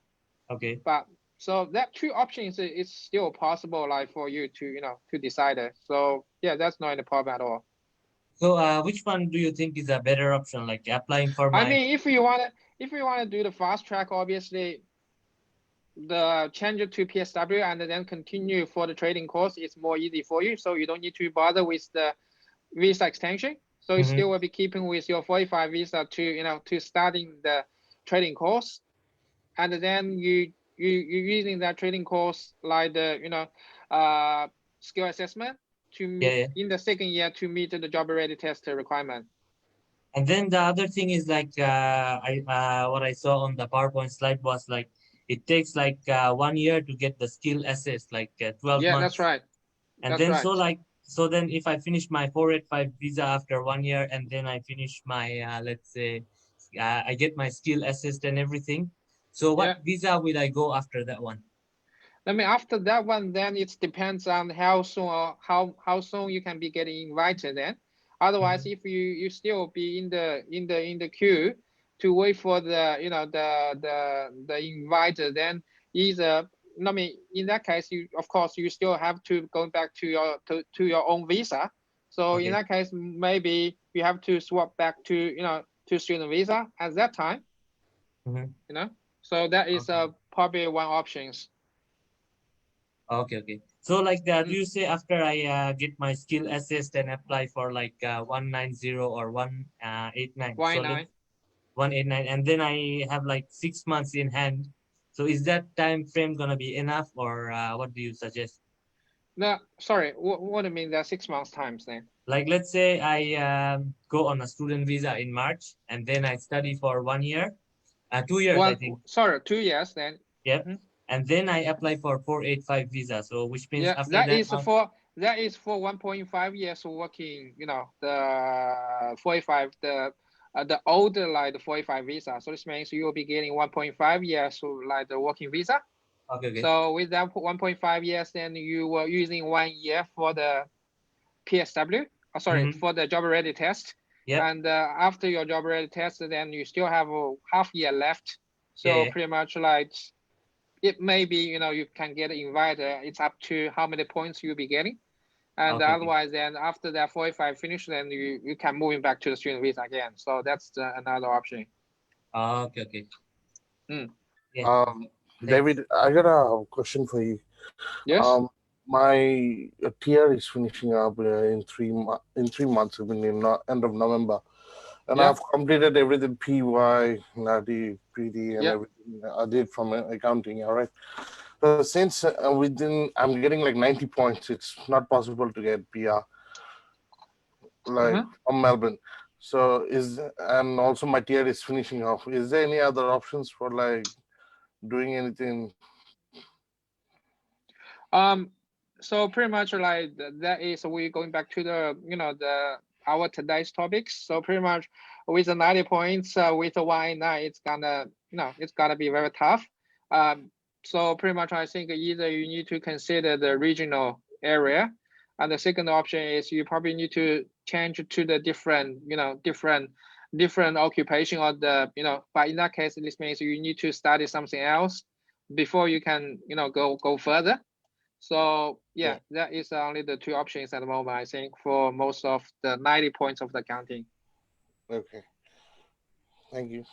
Okay. But so that two options is still possible, like for you to to decide it. So yeah, that's not a problem at all. So which one do you think is a better option, like applying for my? I mean, if you want to do the fast track, obviously the change it to PSW and then continue for the trading course is more easy for you. So you don't need to bother with the visa extension. So you still will be keeping with your 45 visa to to starting the trading course, and then you using that trading course like the skill assessment to in the second year to meet the job ready test requirement. And then the other thing is like what I saw on the PowerPoint slide was like it takes like 1 year to get the skill assessed, like 12 months. Yeah, that's right. And that's then right. so then if I finish my 485 visa after 1 year and then I finish my let's say I get my skill assessed and everything. So what visa will I go after that one? I mean, after that one, then it depends on how soon how soon you can be getting invited. Then, otherwise, if you still be in the queue to wait for the the invite, then either I mean in that case you of course you still have to go back to your own visa. So in that case, maybe you have to swap back to to student visa at that time. So that is probably one options. Okay. So like do you say after I get my skill assessed and apply for like 190 or 189? 189. So 189, and then I have like 6 months in hand. So is that time frame gonna be enough, or what do you suggest? No, sorry. What do you mean that 6 months times then? Like let's say I go on a student visa in March, and then I study for 1 year, 2 years I think. Sorry, 2 years then. Yep. And then I apply for 485 visa. So which means after that is for 1.5 years working. The 45 the older like the 45 visa. So this means you will be getting 1.5 years like the working visa. Okay. So with that 1.5 years, then you were using 1 year for the PSW. For the job ready test. And after your job ready test, then you still have a half year left. So pretty much like it may be you can get invited. It's up to how many points you'll be getting, and otherwise then after that 45 finish, then you can move back to the student visa again. So that's another option. Okay. David, I got a question for you. Yes. My TR is finishing up in 3 months, even in end of November, and I've completed everything PY, NADI, PD, and everything I did from accounting. All right. So since I'm getting like 90 points, it's not possible to get PR like from Melbourne. So and also my TR is finishing off. Is there any other options for like doing anything? So pretty much like that is we going back to the our today's topics. So pretty much with the 90 points with the 189, it's gonna be very tough. So pretty much I think either you need to consider the regional area, and the second option is you probably need to change to the different occupation or the but in that case this means you need to study something else before you can go further. So that is only the two options at the moment, I think, for most of the 90 points of the accounting. Okay. Thank you.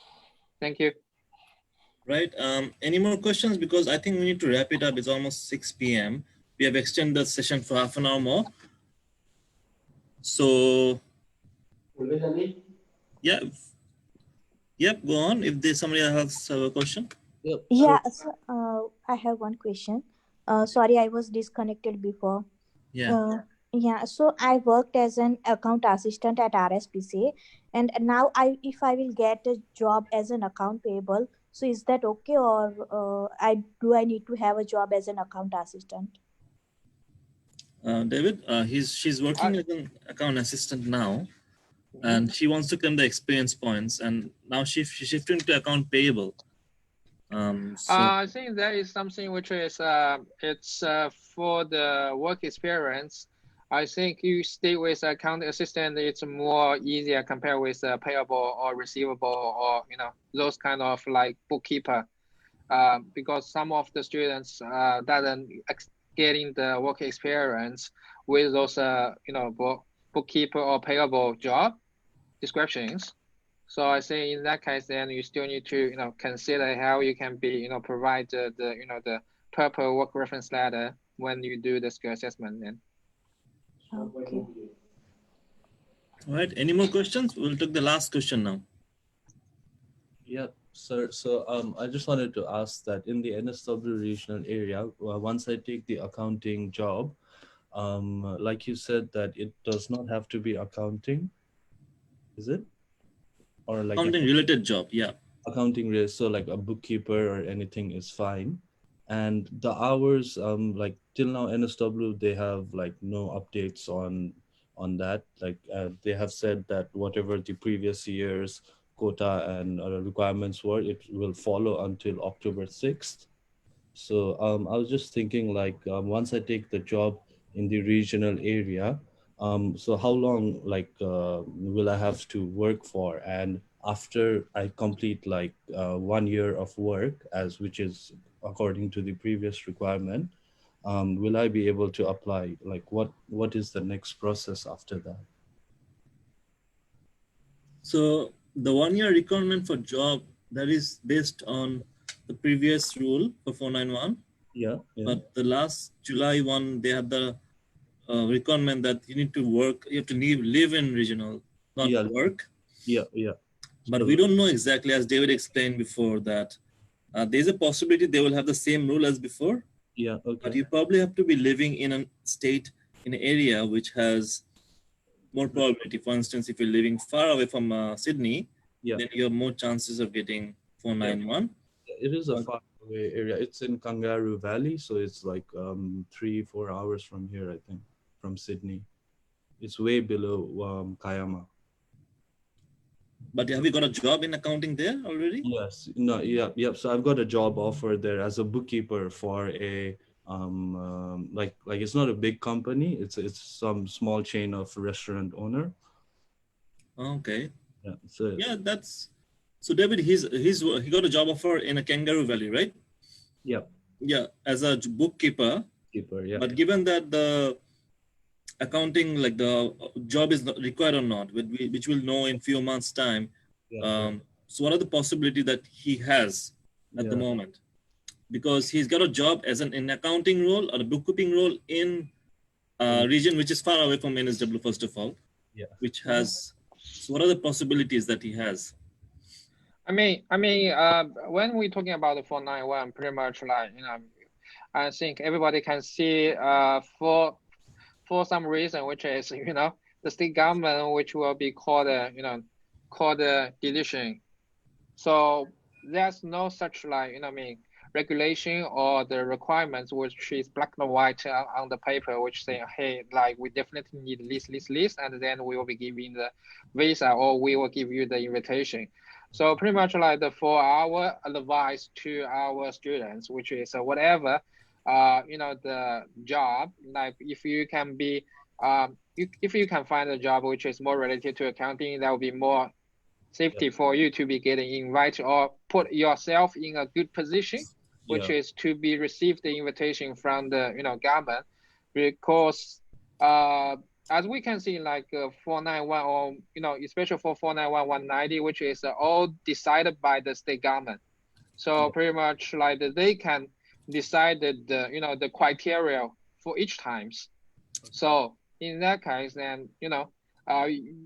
Thank you. Right. Any more questions? Because I think we need to wrap it up. It's almost 6 p.m. We have extended the session for half an hour more. So, yeah. Yep, go on. If there's somebody else have a question. Yep. Yeah, so, I have one question. Sorry, I was disconnected before. Yeah. Yeah, so I worked as an account assistant at RSPCA, and now if I will get a job as an account payable, so is that okay, or I need to have a job as an account assistant? David, she's working as an account assistant now, and she wants to claim the experience points, and now she's shifting to account payable. So I think that is something which is it's for the work experience. I think you stay with account assistant. It's more easier compared with payable or receivable or those kind of like bookkeeper. Because some of the students doesn't getting the work experience with those bookkeeper or payable job descriptions. So I say in that case, then you still need to consider how you can be provide the proper work reference letter when you do the skill assessment. Then. Okay. all right. Any more questions? We'll take the last question now. Yeah, sir. So I just wanted to ask that in the NSW regional area, once I take the accounting job, like you said that it does not have to be accounting, is it? Or like Accounting related job, yeah. Accounting related, so like a bookkeeper or anything is fine. And the hours, like till now NSW, they have like no updates on that. Like they have said that whatever the previous year's quota and requirements were, it will follow until October 6th. So I was just thinking like once I take the job in the regional area, so how long like will I have to work for? And after I complete like 1 year of work, as which is according to the previous requirement, will I be able to apply? Like what is the next process after that? So the 1 year requirement for job, that is based on the previous rule for 491. Yeah. But the last July one, they have the requirement that you need to work, you have to live in regional, not work. Yeah. But we don't know exactly, as David explained before, that there's a possibility they will have the same rule as before. Yeah, okay. But you probably have to be living in a state, in an area which has more probability. For instance, if you're living far away from Sydney, then you have more chances of getting 491. It is a far away area. It's in Kangaroo Valley, so it's like 3-4 hours from here, I think, from Sydney. It's way below Kayama. But have you got a job in accounting there already? Yes. No. Yeah. So I've got a job offer there as a bookkeeper for a like it's not a big company. It's some small chain of restaurant owner. Okay. Yeah. So yeah, that's so David. He got a job offer in a Kangaroo Valley, right? Yeah. Yeah, as a bookkeeper. Yeah. But given that the accounting, like the job is not required or not, which we'll know in few months' time. So what are the possibility that he has at the moment? Because he's got a job as an accounting role or a bookkeeping role in a region which is far away from NSW, first of all. Yeah. Which has, so what are the possibilities that he has? I mean, when we're talking about the 491, pretty much like, I think everybody can see for some reason, which is, the state government, which will be called, called deletion. So there's no such like, regulation or the requirements, which is black and white on the paper, which say, hey, like we definitely need this, and then we will be giving the visa or we will give you the invitation. So pretty much like for our advice to our students, which is whatever, the job, like if you can be, if you can find a job which is more related to accounting, that will be more safety for you to be getting invited or put yourself in a good position, which is to be received the invitation from the government, because as we can see, like 491 or especially for 491 190, which is all decided by the state government. So pretty much like they can decide the the criteria for each times. So in that case, then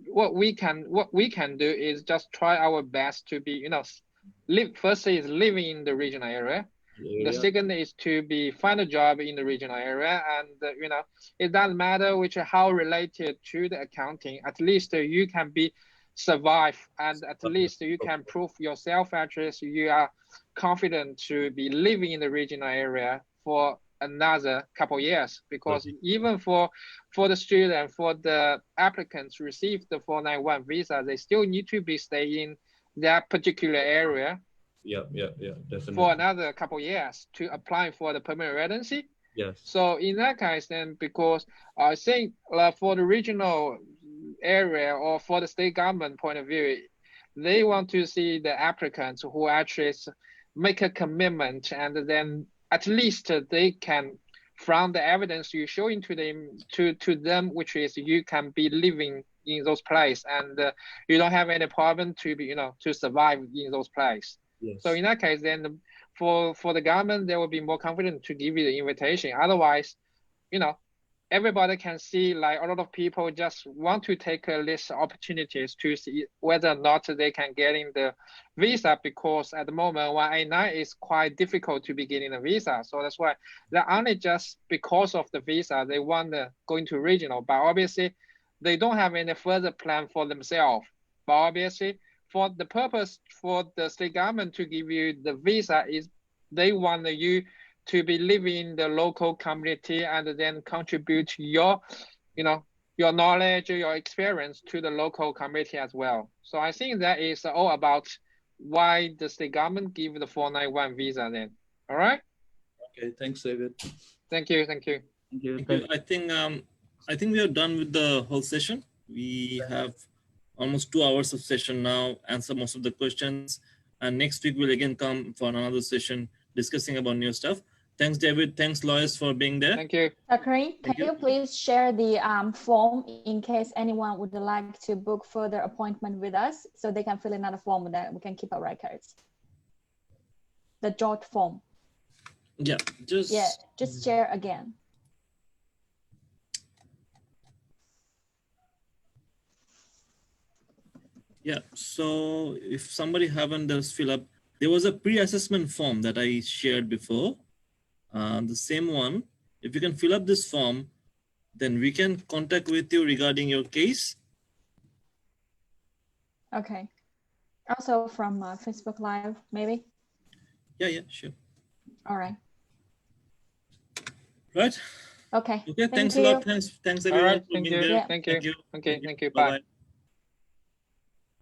what we can do is just try our best to be live. First is living in the regional area. The second is to be find a job in the regional area, and it doesn't matter how related to the accounting. At least you can be survive, and at least you can prove yourself. Actually, you are confident to be living in the regional area for another couple of years, because even for the student, for the applicants receive the 491 visa, they still need to be staying that particular area definitely for another couple of years to apply for the permanent residency. Yes. So in that case, then, because I think for the regional area or for the state government point of view, they want to see the applicants who actually make a commitment, and then at least they can, from the evidence you showing to them, which is you can be living in those places, and you don't have any problem to be to survive in those places. Yes. So in that case, then for the government, they will be more confident to give you the invitation. Otherwise, everybody can see like a lot of people just want to take these opportunities to see whether or not they can get in the visa, because at the moment 189 is quite difficult to be getting a visa. So that's why they're only just because of the visa they want to go into regional, but obviously they don't have any further plan for themselves. But obviously for the purpose for the state government to give you the visa is they want you to be living in the local community and then contribute your, your knowledge, your experience to the local community as well. So I think that is all about why the state government give the 491 visa then. All right. Okay. Thanks, David. Thank you. Thank you. Thank you. I think we are done with the whole session. We have almost 2 hours of session now, answer most of the questions. And next week we'll again come for another session discussing about new stuff. Thanks, David. Thanks, Lois, for being there. Thank you. Zachary, can you please share the form in case anyone would like to book further appointment with us, so they can fill in another form that we can keep our records. The George form. Yeah, just share again. Yeah, so if somebody haven't just fill up, there was a pre-assessment form that I shared before, the same one. If you can fill up this form, then we can contact with you regarding your case. Okay. Also from Facebook Live, maybe? Yeah, sure. All right. Right. Okay. Okay, thanks a lot. Thanks everyone. All right. Thank you. Thank you. Okay. Thank you. Bye.